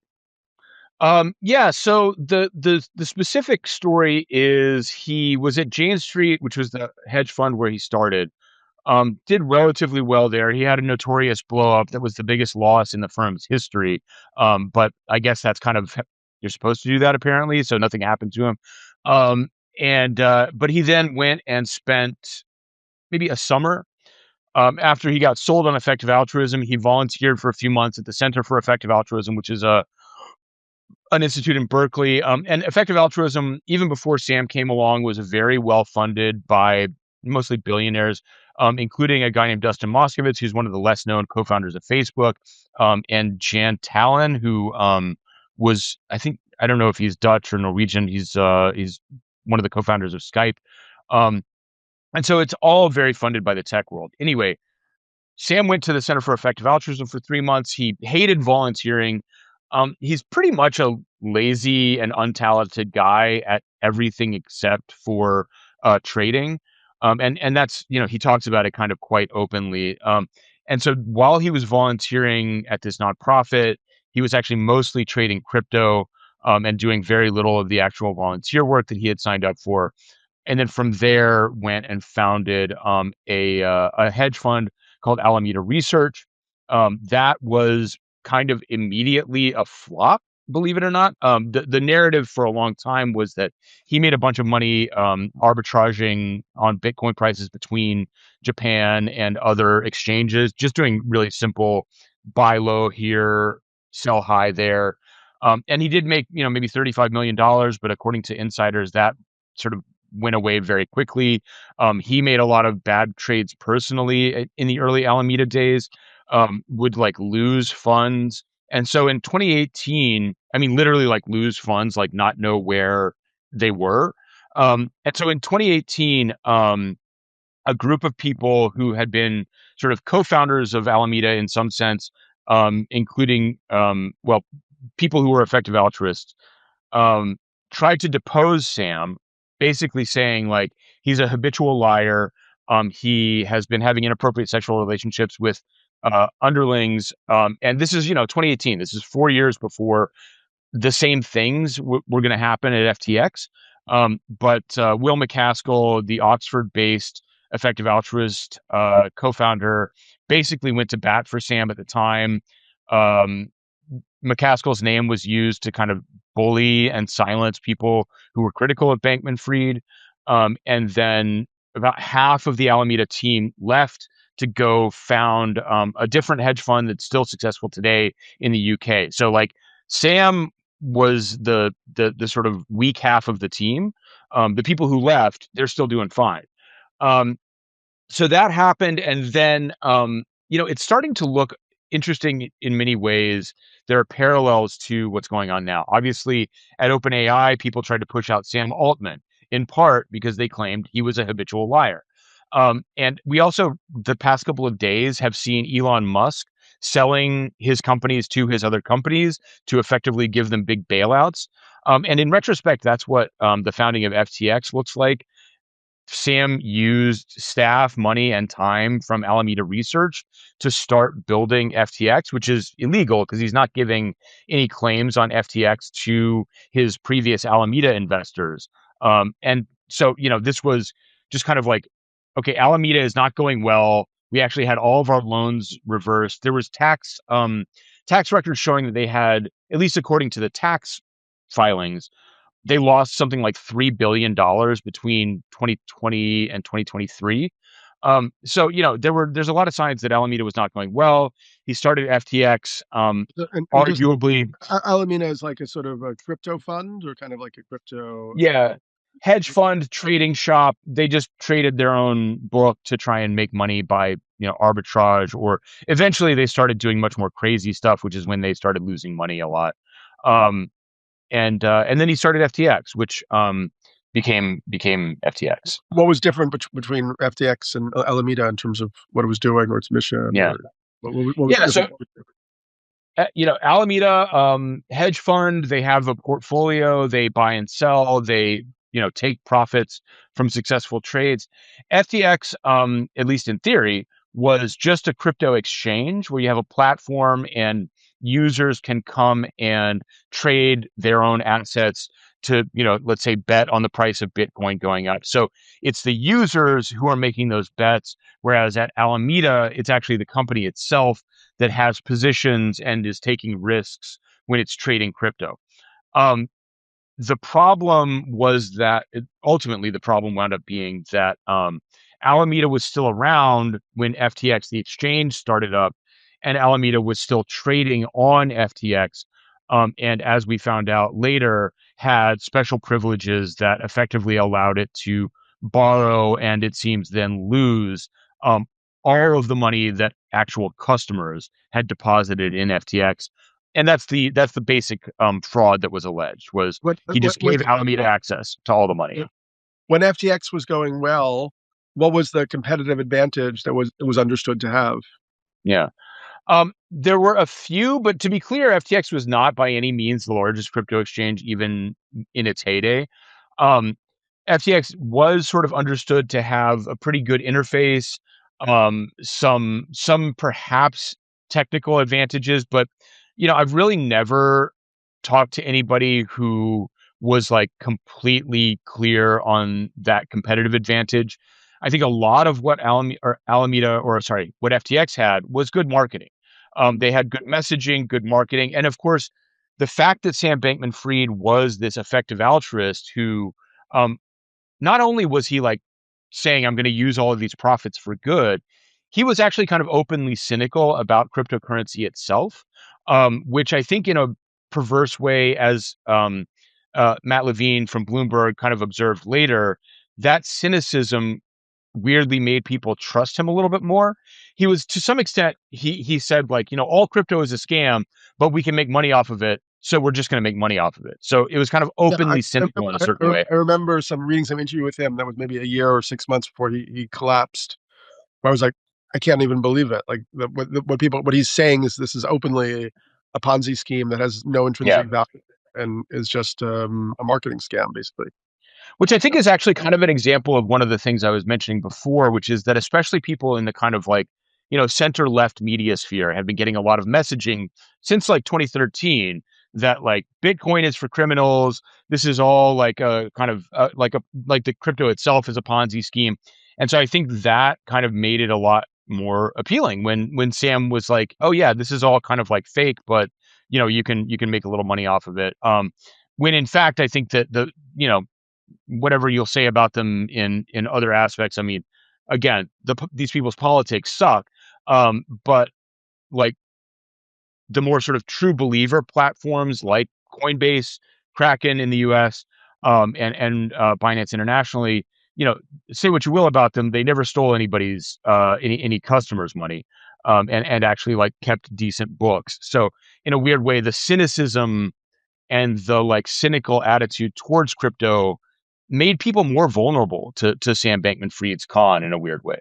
Yeah, so the specific story is he was at Jane Street, which was the hedge fund where he started. Did relatively well there. He had a notorious blow up that was the biggest loss in the firm's history. But I guess that's kind of, you're supposed to do that apparently, so nothing happened to him. But he then went and spent maybe a summer after he got sold on effective altruism. He volunteered for a few months at the Center for Effective Altruism, which is an institute in Berkeley. And effective altruism, even before Sam came along, was very well funded by mostly billionaires, including a guy named Dustin Moskovitz, who's one of the less known co-founders of Facebook, and Jan Tallinn, who was, I don't know if he's Dutch or Norwegian. He's one of the co-founders of Skype. And so it's all very funded by the tech world. Anyway, Sam went to the Center for Effective Altruism for 3 months. He hated volunteering. He's pretty much a lazy and untalented guy at everything except for trading. And that's, he talks about it kind of quite openly. And so while he was volunteering at this nonprofit, he was actually mostly trading crypto and doing very little of the actual volunteer work that he had signed up for. And then from there went and founded a hedge fund called Alameda Research. That was kind of immediately a flop, believe it or not. The narrative for a long time was that he made a bunch of money arbitraging on Bitcoin prices between Japan and other exchanges, just doing really simple buy low here, sell high there. And he did make, maybe $35 million, but according to insiders, that sort of went away very quickly. He made a lot of bad trades personally in the early Alameda days, would like lose funds. And so in 2018, I mean, literally like lose funds, like not know where they were. And so in 2018, a group of people who had been sort of co-founders of Alameda in some sense, including, people who were effective altruists, tried to depose Sam, basically saying like he's a habitual liar. He has been having inappropriate sexual relationships with underlings. And this is, 2018. This is 4 years before the same things were going to happen at FTX. But Will McCaskill, the Oxford-based effective altruist co-founder, basically went to bat for Sam at the time. McCaskill's name was used to kind of bully and silence people who were critical of Bankman-Fried. And then about half of the Alameda team left to go found a different hedge fund that's still successful today in the UK. So like Sam was the sort of weak half of the team. The people who left, they're still doing fine. Um, so that happened, and then it's starting to look interesting in many ways. There are parallels to what's going on now. Obviously, at OpenAI, people tried to push out Sam Altman in part because they claimed he was a habitual liar. And we also, the past couple of days, have seen Elon Musk selling his companies to his other companies to effectively give them big bailouts. And in retrospect, that's what the founding of FTX looks like. Sam used staff, money, and time from Alameda Research to start building FTX, which is illegal because he's not giving any claims on FTX to his previous Alameda investors. And so, this was just kind of like, okay, Alameda is not going well. We actually had all of our loans reversed. There was tax records showing that they had, at least according to the tax filings, they lost something like $3 billion between 2020 and 2023. So there's a lot of signs that Alameda was not going well. He started FTX, And arguably, Alameda is like a sort of a crypto fund, or kind of like a crypto. yeah, hedge fund trading shop. They just traded their own book to try and make money by arbitrage, or eventually they started doing much more crazy stuff, which is when they started losing money a lot. And then he started FTX, which became FTX. What was different between FTX and Alameda in terms of what it was doing or its mission? Yeah. What was So Alameda, hedge fund, they have a portfolio, they buy and sell, they take profits from successful trades. FTX, at least in theory, was just a crypto exchange where you have a platform and users can come and trade their own assets to, let's say, bet on the price of Bitcoin going up. So it's the users who are making those bets, whereas at Alameda, it's actually the company itself that has positions and is taking risks when it's trading crypto. The problem was that ultimately the problem wound up being that Alameda was still around when FTX, the exchange, started up, and Alameda was still trading on FTX. And as we found out later, had special privileges that effectively allowed it to borrow and it seems then lose all of the money that actual customers had deposited in FTX. And that's the basic fraud that was alleged, was he just gave Alameda access to all the money. When FTX was going well, what was the competitive advantage that it was understood to have? Yeah. There were a few, but to be clear, FTX was not by any means the largest crypto exchange, even in its heyday. FTX was sort of understood to have a pretty good interface, some perhaps technical advantages, but I've really never talked to anybody who was like completely clear on that competitive advantage. I think a lot of what what FTX had was good marketing. They had good messaging, good marketing, and of course, the fact that Sam Bankman-Fried was this effective altruist who, not only was he like saying, I'm going to use all of these profits for good, he was actually kind of openly cynical about cryptocurrency itself, which I think in a perverse way, as Matt Levine from Bloomberg kind of observed later, that cynicism weirdly made people trust him a little bit more. He was, to some extent, he said, like, all crypto is a scam, but we can make money off of it. So we're just going to make money off of it. So it was kind of openly cynical in a certain way. I remember reading some interview with him that was maybe a year or 6 months before he collapsed, where I was like, I can't even believe it. Like what he's saying is this is openly a Ponzi scheme that has no intrinsic value and is just a marketing scam, basically. Which I think is actually kind of an example of one of the things I was mentioning before, which is that especially people in the kind of like, center-left media sphere have been getting a lot of messaging since like 2013 that like Bitcoin is for criminals. This is all like a kind of like the crypto itself is a Ponzi scheme. And so I think that kind of made it a lot more appealing when Sam was like, oh yeah, this is all kind of like fake, but you can make a little money off of it. When in fact, I think that whatever you'll say about them in other aspects, I mean, again, these people's politics suck. But like the more sort of true believer platforms like Coinbase, Kraken in the US, and Binance internationally. Say what you will about them, they never stole anybody's any customers' money, and actually like kept decent books. So in a weird way, the cynicism and the like cynical attitude towards crypto made people more vulnerable to Sam Bankman-Fried's con in a weird way.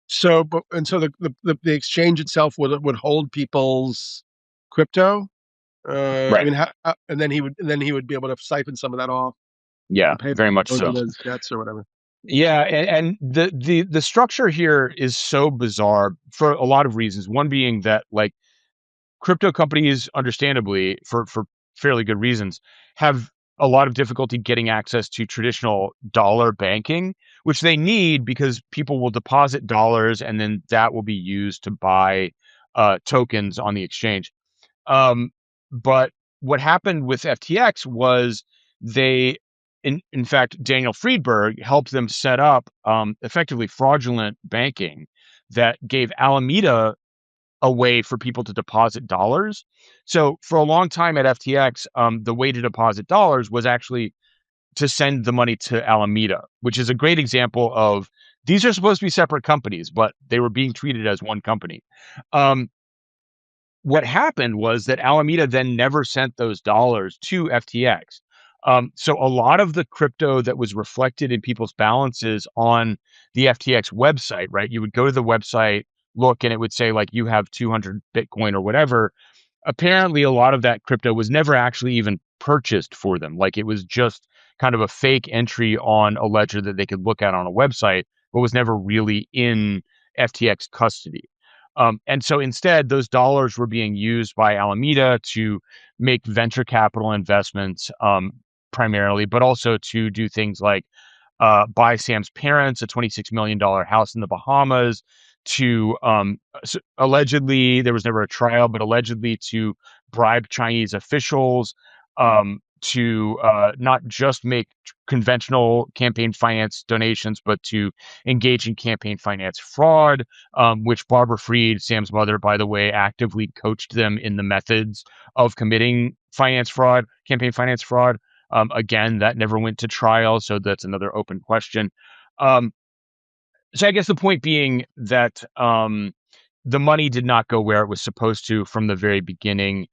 So, so the exchange itself would hold people's crypto. I Right. mean, and then he would be able to siphon some of that off Yeah, and pay very much those so. of those debts or whatever. Yeah, and the structure here is so bizarre for a lot of reasons. One being that like crypto companies, understandably, for fairly good reasons, have a lot of difficulty getting access to traditional dollar banking, which they need because people will deposit dollars and then that will be used to buy tokens on the exchange. Um, but what happened with FTX was they, in fact, Daniel Friedberg helped them set up effectively fraudulent banking that gave Alameda a way for people to deposit dollars. So for a long time at FTX, the way to deposit dollars was actually to send the money to Alameda, which is a great example of these are supposed to be separate companies, but they were being treated as one company. Um, what happened was that Alameda then never sent those dollars to FTX. So a lot of the crypto that was reflected in people's balances on the FTX website, right? You would go to the website, look, and it would say like you have 200 Bitcoin or whatever. Apparently, a lot of that crypto was never actually even purchased for them. Like it was just kind of a fake entry on a ledger that they could look at on a website, but was never really in FTX custody. And so instead, those dollars were being used by Alameda to make venture capital investments primarily, but also to do things like buy Sam's parents a $26 million house in the Bahamas, to allegedly, there was never a trial, but allegedly to bribe Chinese officials, to not just make conventional campaign finance donations, but to engage in campaign finance fraud, which Barbara Fried, Sam's mother, by the way, actively coached them in the methods of committing finance fraud, campaign finance fraud. Again, that never went to trial, so that's another open question. Um, so I guess the point being that the money did not go where it was supposed to from the very beginning.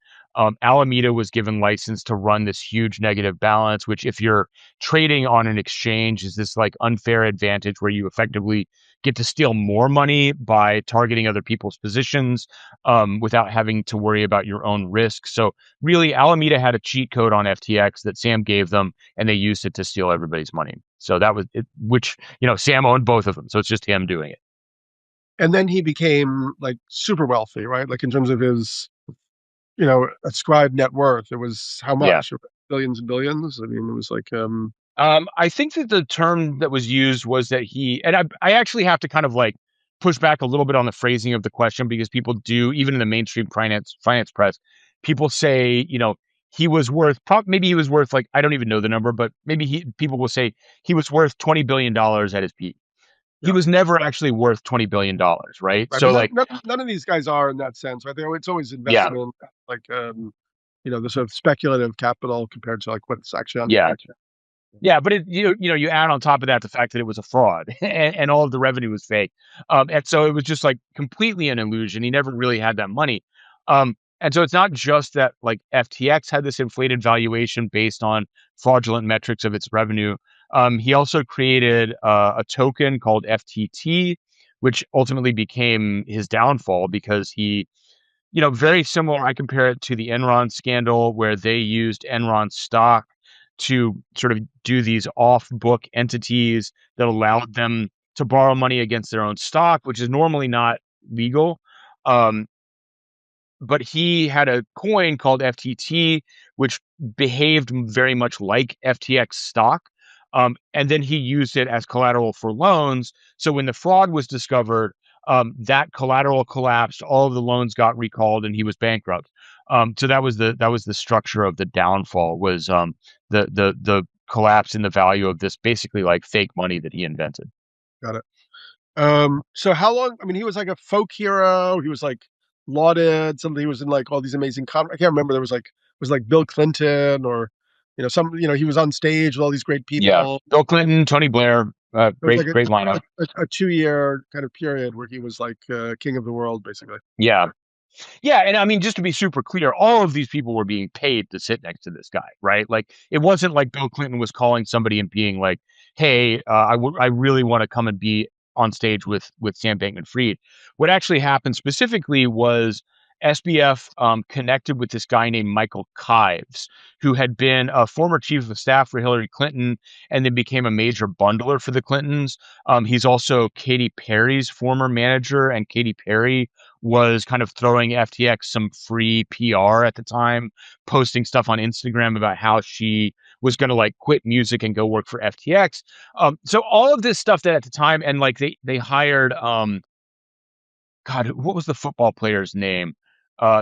Alameda was given license to run this huge negative balance, which if you're trading on an exchange is this like unfair advantage where you effectively get to steal more money by targeting other people's positions without having to worry about your own risk. So really, Alameda had a cheat code on FTX that Sam gave them, and they used it to steal everybody's money. So that was it, which, Sam owned both of them. So it's just him doing it. And then he became like super wealthy, right? Like in terms of his, ascribed net worth. It was how Yeah. much? Billions and billions. I mean, it was like, I think that the term that was used was that I actually have to kind of like push back a little bit on the phrasing of the question because people do, even in the mainstream finance press, people say, he was worth, maybe he was worth like, I don't even know the number, but maybe people will say he was worth $20 billion at his peak. He yeah, was never actually worth $20 billion, right? right. So But like, none of these guys are in that sense, right? It's always yeah, investment, like, the sort of speculative capital compared to like what's actually on. yeah. Yeah, but you add on top of that the fact that it was a fraud and all of the revenue was fake, and so it was just like completely an illusion. He never really had that money, and so it's not just that like FTX had this inflated valuation based on fraudulent metrics of its revenue. He also created a token called FTT, which ultimately became his downfall because he very similar. I compare it to the Enron scandal where they used Enron stock to sort of do these off-book entities that allowed them to borrow money against their own stock, which is normally not legal. Um, but he had a coin called FTT, which behaved very much like FTX stock. And then he used it as collateral for loans. So when the fraud was discovered, that collateral collapsed, all of the loans got recalled, and he was bankrupt. So that was the structure of the downfall was the collapse in the value of this basically like fake money that he invented. Got it. So how long? I mean, he was like a folk hero. He was like lauded. Somebody was in like all these amazing. I can't remember. There was like Bill Clinton or he was on stage with all these great Yeah. people. Bill Clinton, Tony Blair, It was great, like great lineup. a 2 year kind of period where he was like king of the world, basically. Yeah. Yeah, and I mean, just to be super clear, all of these people were being paid to sit next to this guy, right? Like, it wasn't like Bill Clinton was calling somebody and being like, "Hey, I really want to come and be on stage with Sam Bankman-Fried." What actually happened specifically was SBF connected with this guy named Michael Kives, who had been a former chief of staff for Hillary Clinton and then became a major bundler for the Clintons. He's also Katy Perry's former manager, and Katy Perry was kind of throwing FTX some free PR at the time, posting stuff on Instagram about how she was going to like quit music and go work for FTX. So all of this stuff that at the time, and like they hired God, what was the football player's name?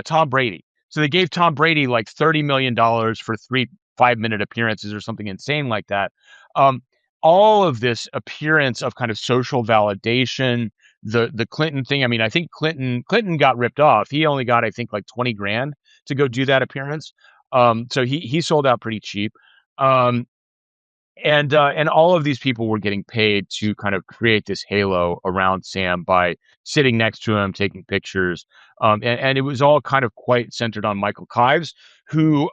Tom Brady. So they gave Tom Brady like $30 million for 3 5-minute appearances or something insane like that. Um, all of this appearance of kind of social validation, the Clinton thing. I mean, I think Clinton got ripped off. He only got, I think, like 20 grand to go do that appearance. So he sold out pretty cheap. Um, and all of these people were getting paid to kind of create this halo around Sam by sitting next to him, taking pictures, and it was all kind of quite centered on Michael Kives, who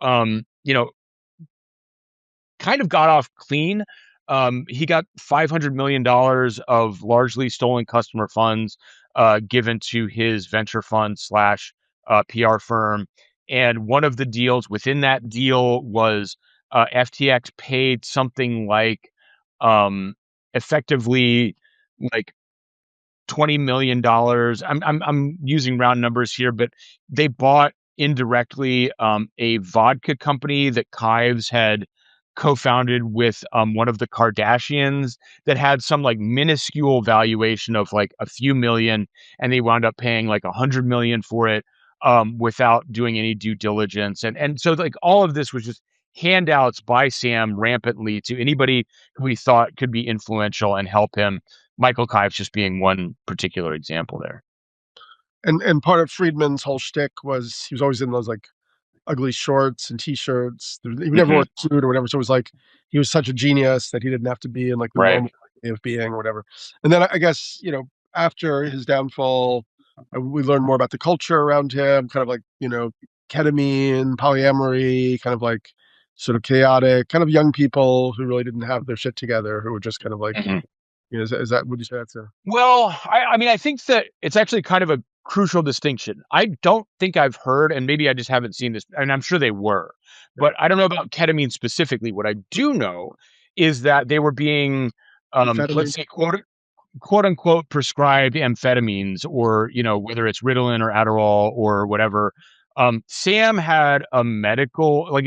kind of got off clean. He got $500 million of largely stolen customer funds given to his venture fund slash PR firm. And one of the deals within that deal was FTX paid something like effectively like $20 million. I'm using round numbers here, but they bought indirectly a vodka company that Kives had co-founded with one of the Kardashians that had some like minuscule valuation of like a few million, and they wound up paying like 100 million for it without doing any due diligence. And so like all of this was just handouts by Sam rampantly to anybody who he thought could be influential and help him. Michael Kives just being one particular example there. And part of Friedman's whole shtick was he was always in those like ugly shorts and t-shirts. He never wore Hmm. a suit or whatever. So it was like he was such a genius that he didn't have to be in like the Right. normal way of being or whatever. And then I guess, after his downfall, we learned more about the culture around him, kind of like, ketamine, polyamory, kind of like sort of chaotic, kind of young people who really didn't have their shit together, who were just kind of like, Mhm. is that, would you say that's a, Well, I mean, I think that it's actually kind of a crucial distinction. I don't think I've heard, and maybe I just haven't seen this, and I'm sure they were, yeah, but I don't know about ketamine specifically. What I do know is that they were being, let's amphetamine? say, quote unquote prescribed amphetamines, or whether it's Ritalin or Adderall or whatever. Sam had a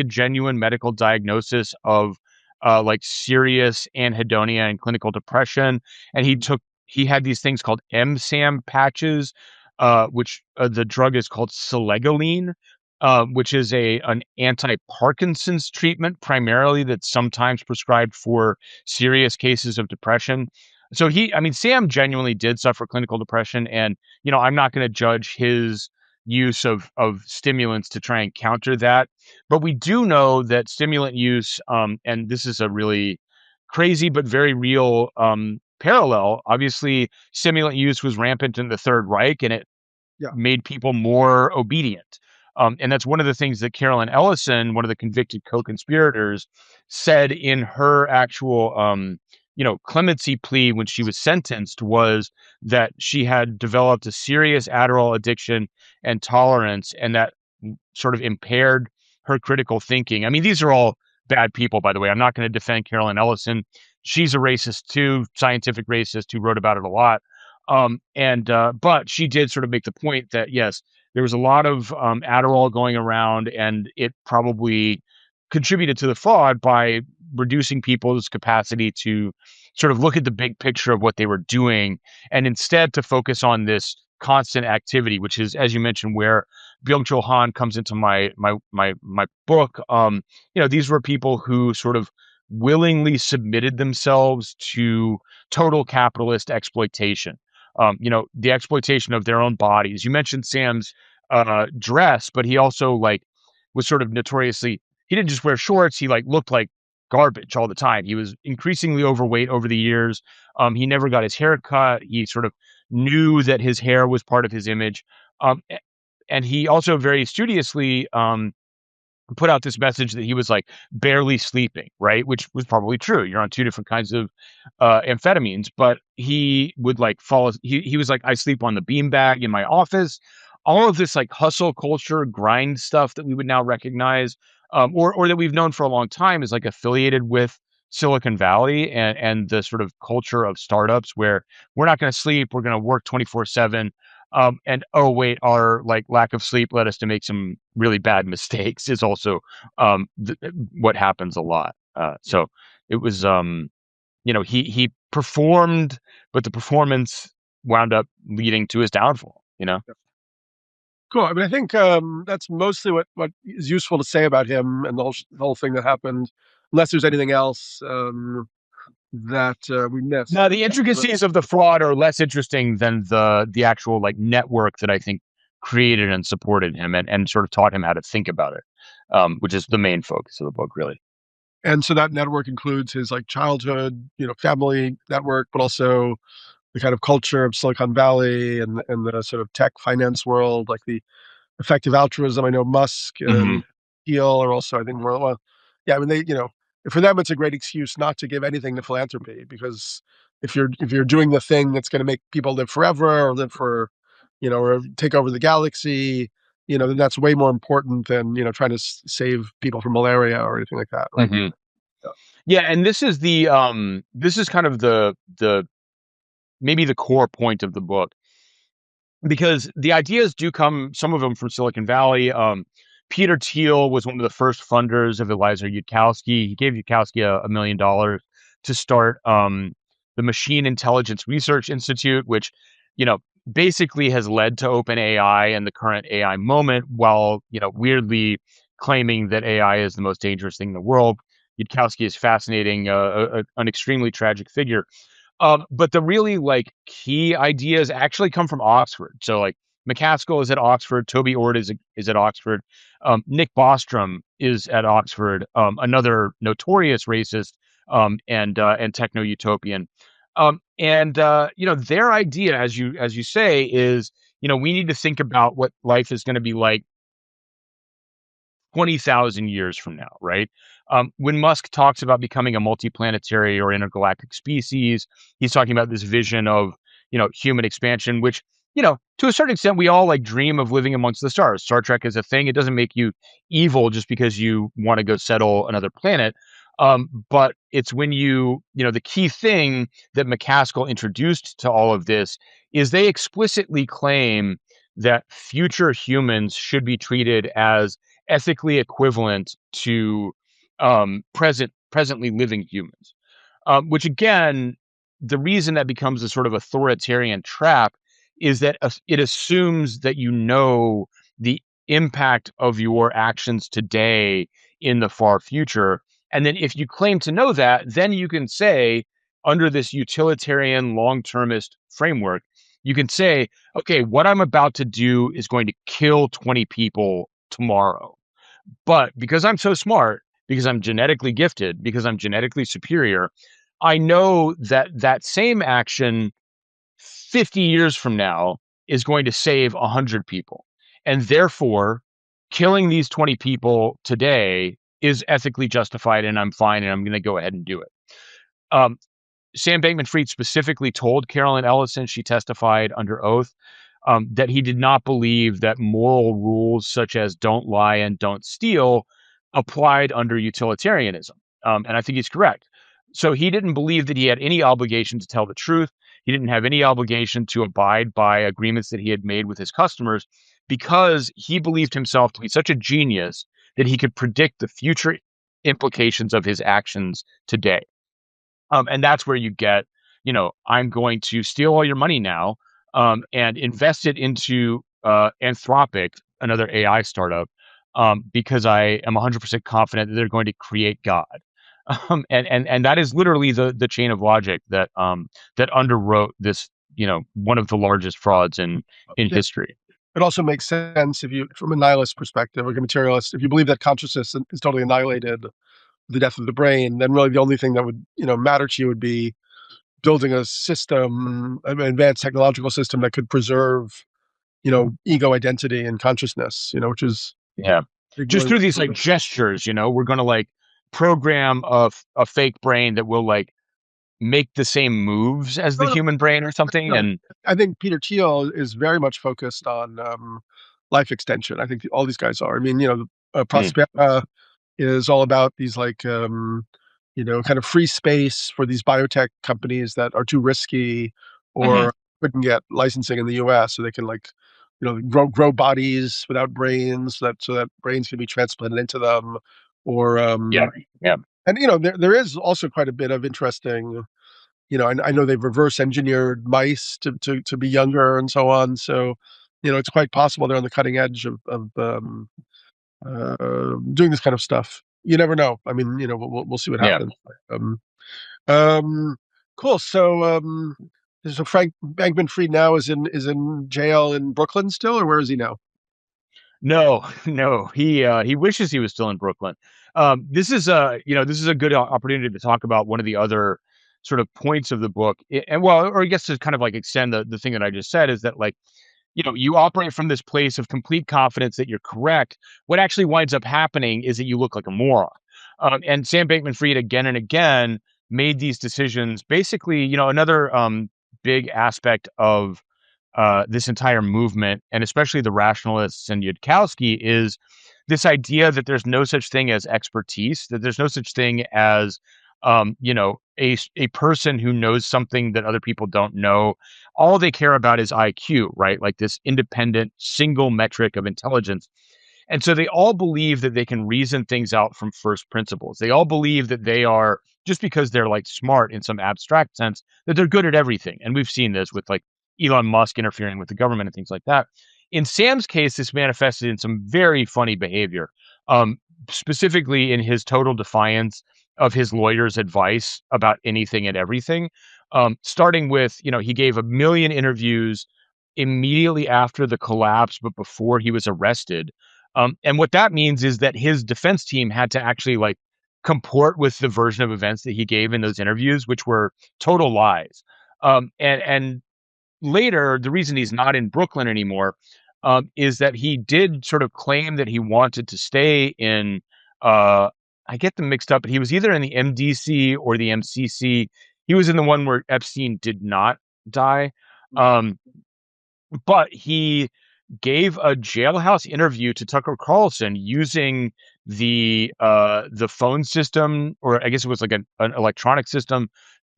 genuine medical diagnosis of like serious anhedonia and clinical depression, and he had these things called MSAM patches, which the drug is called selegiline. Which is an anti-Parkinson's treatment primarily that's sometimes prescribed for serious cases of depression. So I mean, Sam genuinely did suffer clinical depression, and I'm not going to judge his use of stimulants to try and counter that. But we do know that stimulant use, and this is a really crazy but very real parallel. Obviously, stimulant use was rampant in the Third Reich, and it Yeah. made people more obedient. And that's one of the things that Carolyn Ellison, one of the convicted co-conspirators, said in her actual, clemency plea when she was sentenced, was that she had developed a serious Adderall addiction and tolerance, and that sort of impaired her critical thinking. I mean, these are all bad people, by the way. I'm not going to defend Carolyn Ellison. She's a racist too, scientific racist who wrote about it a lot. But she did sort of make the point that yes, there was a lot of Adderall going around, and it probably contributed to the fraud by reducing people's capacity to sort of look at the big picture of what they were doing, and instead to focus on this constant activity, which is, as you mentioned, where Byung-Chul Han comes into my book. These were people who sort of willingly submitted themselves to total capitalist exploitation. The exploitation of their own bodies. You mentioned Sam's dress, but he also like was sort of notoriously he didn't just wear shorts. He like looked like garbage all the time. He was increasingly overweight over the years. He never got his hair cut. He sort of knew that his hair was part of his image. And he also very studiously put out this message that he was like barely sleeping, right? Which was probably true. You're on two different kinds of amphetamines, but he would like fall. He was like, I sleep on the beanbag in my office. All of this like hustle culture, grind stuff that we would now recognize, or that we've known for a long time, is like affiliated with Silicon Valley and the sort of culture of startups where we're not going to sleep, we're going to work 24/7. And oh wait, our like lack of sleep led us to make some really bad mistakes is also what happens a lot. So it was he performed, but the performance wound up leading to his downfall. Cool. I mean, I think that's mostly what is useful to say about him and the whole thing that happened, unless there's anything else that we missed. Now, the intricacies of the fraud are less interesting than the actual like network that I think created and supported him and sort of taught him how to think about it, which is the main focus of the book, really. And so that network includes his like childhood, family network, but also the kind of culture of Silicon Valley and the sort of tech finance world, like the effective altruism. I know Musk and Thiel are also, I think, more well. Yeah, I mean, for them, it's a great excuse not to give anything to philanthropy, because if you're doing the thing that's going to make people live forever or live for, or take over the galaxy, then that's way more important than trying to save people from malaria or anything like that, right? Mm-hmm. Yeah, and this is this is kind of the maybe the core point of the book, because the ideas do come, some of them from Silicon Valley. Peter Thiel was one of the first funders of Eliezer Yudkowsky. He gave Yudkowsky $1 million to start the Machine Intelligence Research Institute, which, basically has led to OpenAI and the current AI moment, while, weirdly claiming that AI is the most dangerous thing in the world. Yudkowsky is fascinating, an extremely tragic figure. But the really like key ideas actually come from Oxford. So like McCaskill is at Oxford, Toby Ord is at Oxford, Nick Bostrom is at Oxford, another notorious racist and techno-utopian. Their idea, as you say, is we need to think about what life is going to be like 20,000 years from now, right? When Musk talks about becoming a multiplanetary or intergalactic species, he's talking about this vision of, human expansion, which, to a certain extent, we all like dream of living amongst the stars. Star Trek is a thing. It doesn't make you evil just because you want to go settle another planet. But it's when the key thing that McCaskill introduced to all of this is they explicitly claim that future humans should be treated as ethically equivalent to presently living humans. Which again, the reason that becomes a sort of authoritarian trap is that it assumes that the impact of your actions today in the far future. And then if you claim to know that, then you can say, under this utilitarian long-termist framework, you can say, okay, what I'm about to do is going to kill 20 people tomorrow. But because I'm so smart, because I'm genetically gifted, because I'm genetically superior, I know that that same action 50 years from now is going to save 100 people. And therefore, killing these 20 people today is ethically justified, and I'm fine, and I'm going to go ahead and do it. Sam Bankman-Fried specifically told Carolyn Ellison, she testified under oath, that he did not believe that moral rules such as don't lie and don't steal applied under utilitarianism. And I think he's correct. So he didn't believe that he had any obligation to tell the truth. He didn't have any obligation to abide by agreements that he had made with his customers, because he believed himself to be such a genius that he could predict the future implications of his actions today. And that's where you get, I'm going to steal all your money now and invest it into Anthropic, another AI startup, because I am 100% confident that they're going to create God. And that is literally the chain of logic that that underwrote this, one of the largest frauds in history. it also makes sense if you, from a nihilist perspective, like a materialist, if you believe that consciousness is totally annihilated with the death of the brain, then really the only thing that would, matter to you would be building a system, an advanced technological system that could preserve, ego identity and consciousness, which is Yeah. Just through these like gestures, we're going to like program a fake brain that will like make the same moves as the human brain or something. No, And I think Peter Thiel is very much focused on life extension. I think all these guys are. I mean, mm, Prospera is all about these like, kind of free space for these biotech companies that are too risky mhm, or couldn't get licensing in the US, so they can like, grow bodies without brains so that brains can be transplanted into them, or yeah, yeah, and there is also quite a bit of interesting. I know they've reverse engineered mice to be younger and so on. So, it's quite possible they're on the cutting edge of doing this kind of stuff. You never know. I mean, we'll see what yeah. happens. Um, um, cool. So Frank Bankman-Fried now is in jail in Brooklyn still, or where is he now? No, no, he wishes he was still in Brooklyn. This is a good opportunity to talk about one of the other sort of points of the book, and well, or I guess to kind of like extend the thing that I just said is that like you operate from this place of complete confidence that you're correct. What actually winds up happening is that you look like a moron. And Sam Bankman-Fried again and again made these decisions. Basically, another big aspect of this entire movement, and especially the rationalists and Yudkowsky, is this idea that there's no such thing as expertise, that there's no such thing as a person who knows something that other people don't know. All they care about is IQ, right? Like this independent single metric of intelligence. And so they all believe that they can reason things out from first principles. They all believe that they are, just because they're like smart in some abstract sense, that they're good at everything. And we've seen this with like Elon Musk interfering with the government and things like that. In Sam's case, this manifested in some very funny behavior, um, specifically in his total defiance of his lawyer's advice about anything and everything. Starting with, he gave a million interviews immediately after the collapse, but before he was arrested. And what that means is that his defense team had to actually like comport with the version of events that he gave in those interviews, which were total lies. And later, the reason he's not in Brooklyn anymore is that he did sort of claim that he wanted to stay in. I get them mixed up, but he was either in the MDC or the MCC. He was in the one where Epstein did not die. Um, but he gave a jailhouse interview to Tucker Carlson using the phone system, or I guess it was like an electronic system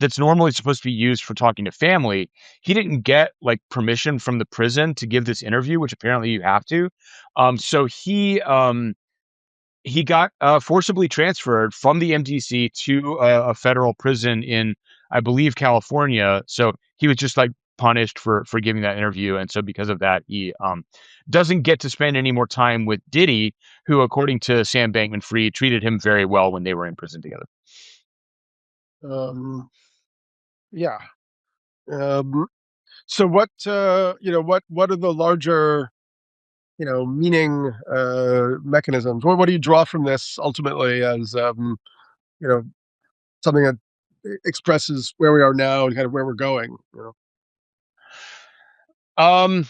that's normally supposed to be used for talking to family. He didn't get like permission from the prison to give this interview, which apparently you have to. So he got forcibly transferred from the MDC to a federal prison in, I believe, California. So he was just like punished for giving that interview, and so because of that, he doesn't get to spend any more time with Diddy, who, according to Sam Bankman-Fried, treated him very well when they were in prison together. Um, yeah. Um, so what are the larger, meaning mechanisms? What do you draw from this ultimately as you know something that expresses where we are now and kind of where we're going? Um,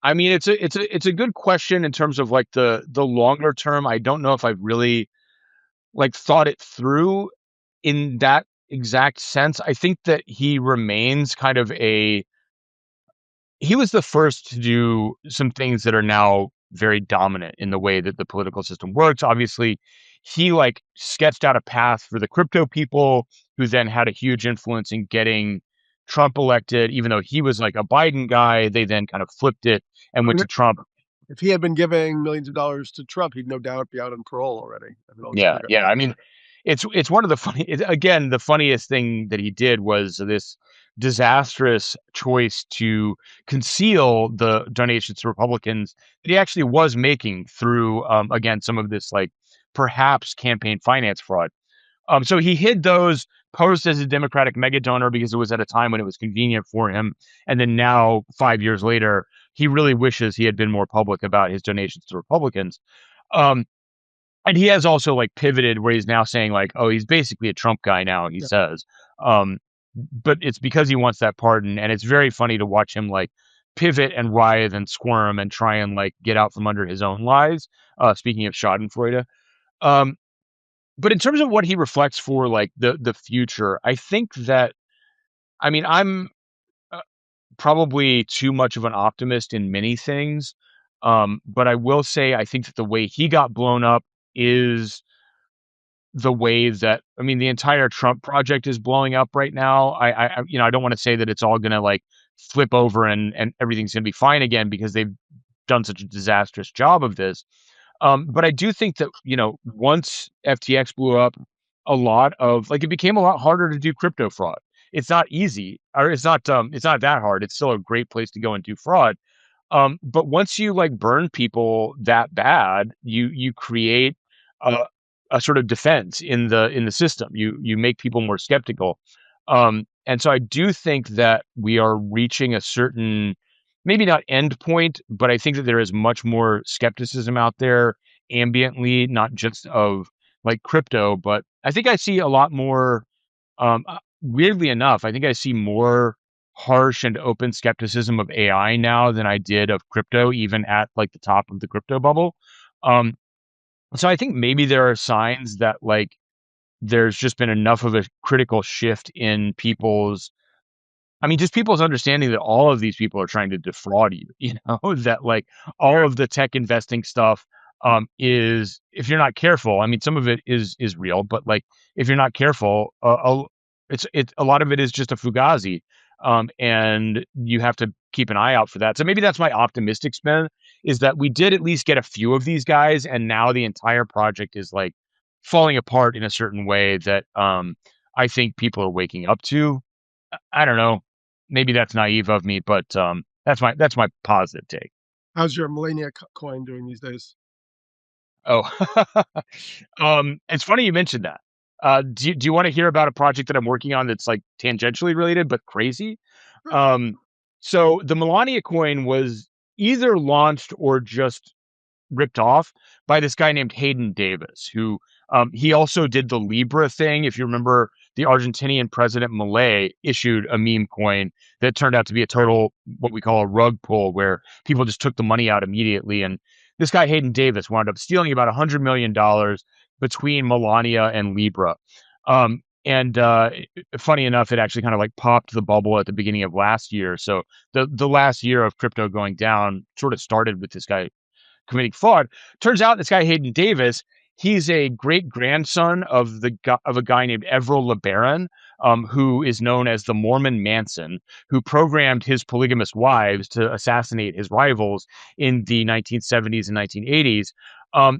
I mean, it's a good question in terms of like the longer term. I don't know if I've really like thought it through in that exact sense. I think that he remains kind of he was the first to do some things that are now very dominant in the way that the political system works. Obviously, he like sketched out a path for the crypto people, who then had a huge influence in getting Trump elected. Even though he was like a Biden guy, they then kind of flipped it and went to Trump. If he had been giving millions of dollars to Trump, he'd no doubt be out on parole already. I mean, all these Yeah, other guys. yeah. I mean, it's one of the again, the funniest thing that he did was this disastrous choice to conceal the donations to Republicans that he actually was making through again some of this like perhaps campaign finance fraud. So he hid those, posed as a Democratic mega donor because it was at a time when it was convenient for him. And then now, 5 years later, he really wishes he had been more public about his donations to Republicans. Um, and he has also like pivoted where he's now saying like, oh, he's basically a Trump guy now. He Yeah. says, um, but it's because he wants that pardon, and it's very funny to watch him like pivot and writhe and squirm and try and like get out from under his own lies. Speaking of Schadenfreude, um, but in terms of what he reflects for like the future, I think that I mean I'm probably too much of an optimist in many things. But I will say I think that the way he got blown up is the way that I mean the entire Trump project is blowing up right now. I don't want to say that it's all gonna like flip over and everything's gonna be fine again because they've done such a disastrous job of this. But I do think that, once FTX blew up, a lot of like it became a lot harder to do crypto fraud. It's not easy, or it's not that hard. It's still a great place to go and do fraud. But once you like burn people that bad, you create a, a sort of defense in the system. You make people more skeptical. And so I do think that we are reaching a certain, maybe not end point, but I think that there is much more skepticism out there ambiently, not just of like crypto, but I think I see a lot more. Weirdly enough, I think I see more harsh and open skepticism of AI now than I did of crypto, even at like the top of the crypto bubble. Um, so I think maybe there are signs that like there's just been enough of a critical shift in people's just people's understanding that all of these people are trying to defraud you, that like all of the tech investing stuff is, if you're not careful, some of it is real, but like if you're not careful, it's a lot of it is just a fugazi. And you have to keep an eye out for that. So maybe that's my optimistic spin, is that we did at least get a few of these guys, and now the entire project is like falling apart in a certain way that I think people are waking up to. I don't know. Maybe that's naive of me, but that's my positive take. How's your Millennia coin doing these days? Oh, it's funny you mentioned that. Do you want to hear about a project that I'm working on that's like tangentially related but crazy? Sure. Um, so the Melania coin was either launched or just ripped off by this guy named Hayden Davis, who he also did the Libra thing. If you remember, the Argentinian president Milei issued a meme coin that turned out to be a total what we call a rug pull, where people just took the money out immediately. And this guy Hayden Davis wound up stealing about $100 million between Melania and Libra. And funny enough, it actually kind of like popped the bubble at the beginning of last year. So the last year of crypto going down sort of started with this guy committing fraud. Turns out this guy Hayden Davis, he's a great grandson of a guy named Everett LeBaron, who is known as the Mormon Manson, who programmed his polygamous wives to assassinate his rivals in the 1970s and 1980s.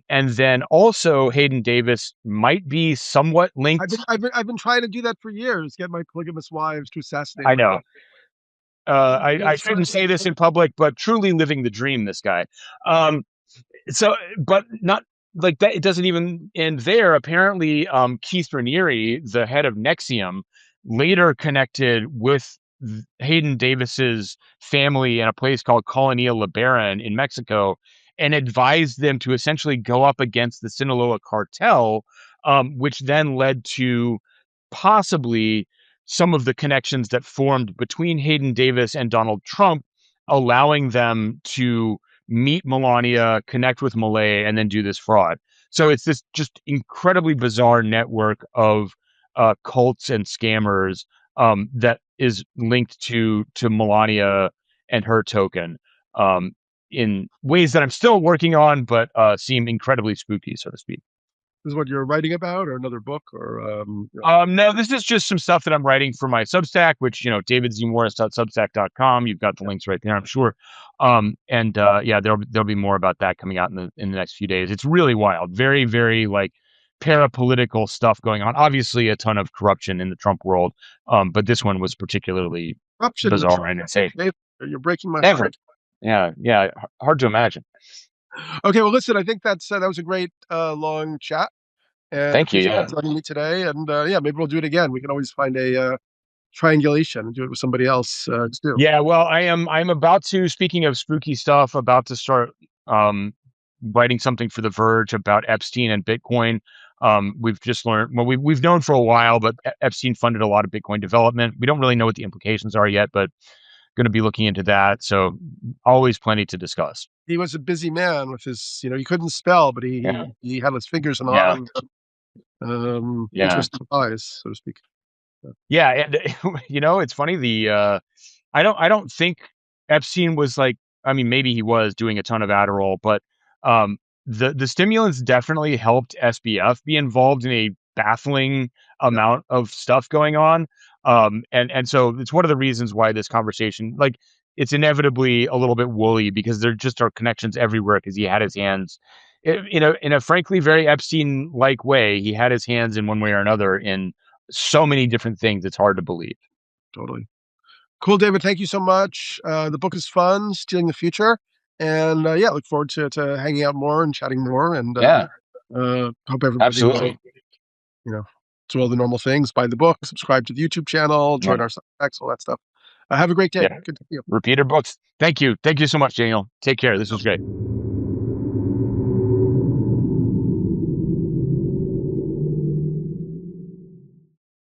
And then also Hayden Davis might be somewhat linked. I've been trying to do that for years. Get my polygamous wives to assassinate. I know. I shouldn't say this in public, but truly living the dream, this guy. So, but not like that. It doesn't even end there. Apparently, Keith Raniere, the head of Nexium, later connected with Hayden Davis's family in a place called Colonia LeBaron in Mexico, and advised them to essentially go up against the Sinaloa cartel, which then led to possibly some of the connections that formed between Hayden Davis and Donald Trump, allowing them to meet Melania, connect with Milei, and then do this fraud. So it's this just incredibly bizarre network of cults and scammers that is linked to Melania and her token in ways that I'm still working on, but seem incredibly spooky, so to speak. This is what you're writing about, or another book, or No, this is just some stuff that I'm writing for my Substack, which, davidzmorris.substack.com. You've got the links right there, I'm sure. And yeah, there'll be more about that coming out in the next few days. It's really wild. Very, very like parapolitical stuff going on. Obviously a ton of corruption in the Trump world. But this one was particularly corruption. bizarre and insane. You're breaking my Never. heart. Yeah. Hard to imagine. Okay, well, listen, I think that was a great long chat. And Thank you. appreciate Yeah. you joining me today. And yeah, maybe we'll do it again. We can always find a triangulation and do it with somebody else too. Yeah, well, I'm about to, speaking of spooky stuff, about to start writing something for The Verge about Epstein and Bitcoin. We've just learned, well, we've known for a while, but Epstein funded a lot of Bitcoin development. We don't really know what the implications are yet, but going to be looking into that. So always plenty to discuss. He was a busy man with his, he couldn't spell, but he had his fingers in a lot of interesting eyes, so to speak. Yeah, and it's funny. I don't think Epstein was like. I mean, maybe he was doing a ton of Adderall, but the stimulants definitely helped SBF be involved in a baffling amount of stuff going on. And so it's one of the reasons why this conversation, like, it's inevitably a little bit woolly because there just are connections everywhere because he had his hands in a frankly very Epstein-like way. He had his hands in one way or another in so many different things. It's hard to believe. Totally. Cool, David. Thank you so much. The book is fun, Stealing the Future. And look forward to hanging out more and chatting more. And hope everybody Absolutely. do all the normal things. Buy the book, subscribe to the YouTube channel, join our Substacks, all that stuff. Have a great day. Yeah. Good to see you. Repeater books. Thank you. Thank you so much, Daniel. Take care. This was great.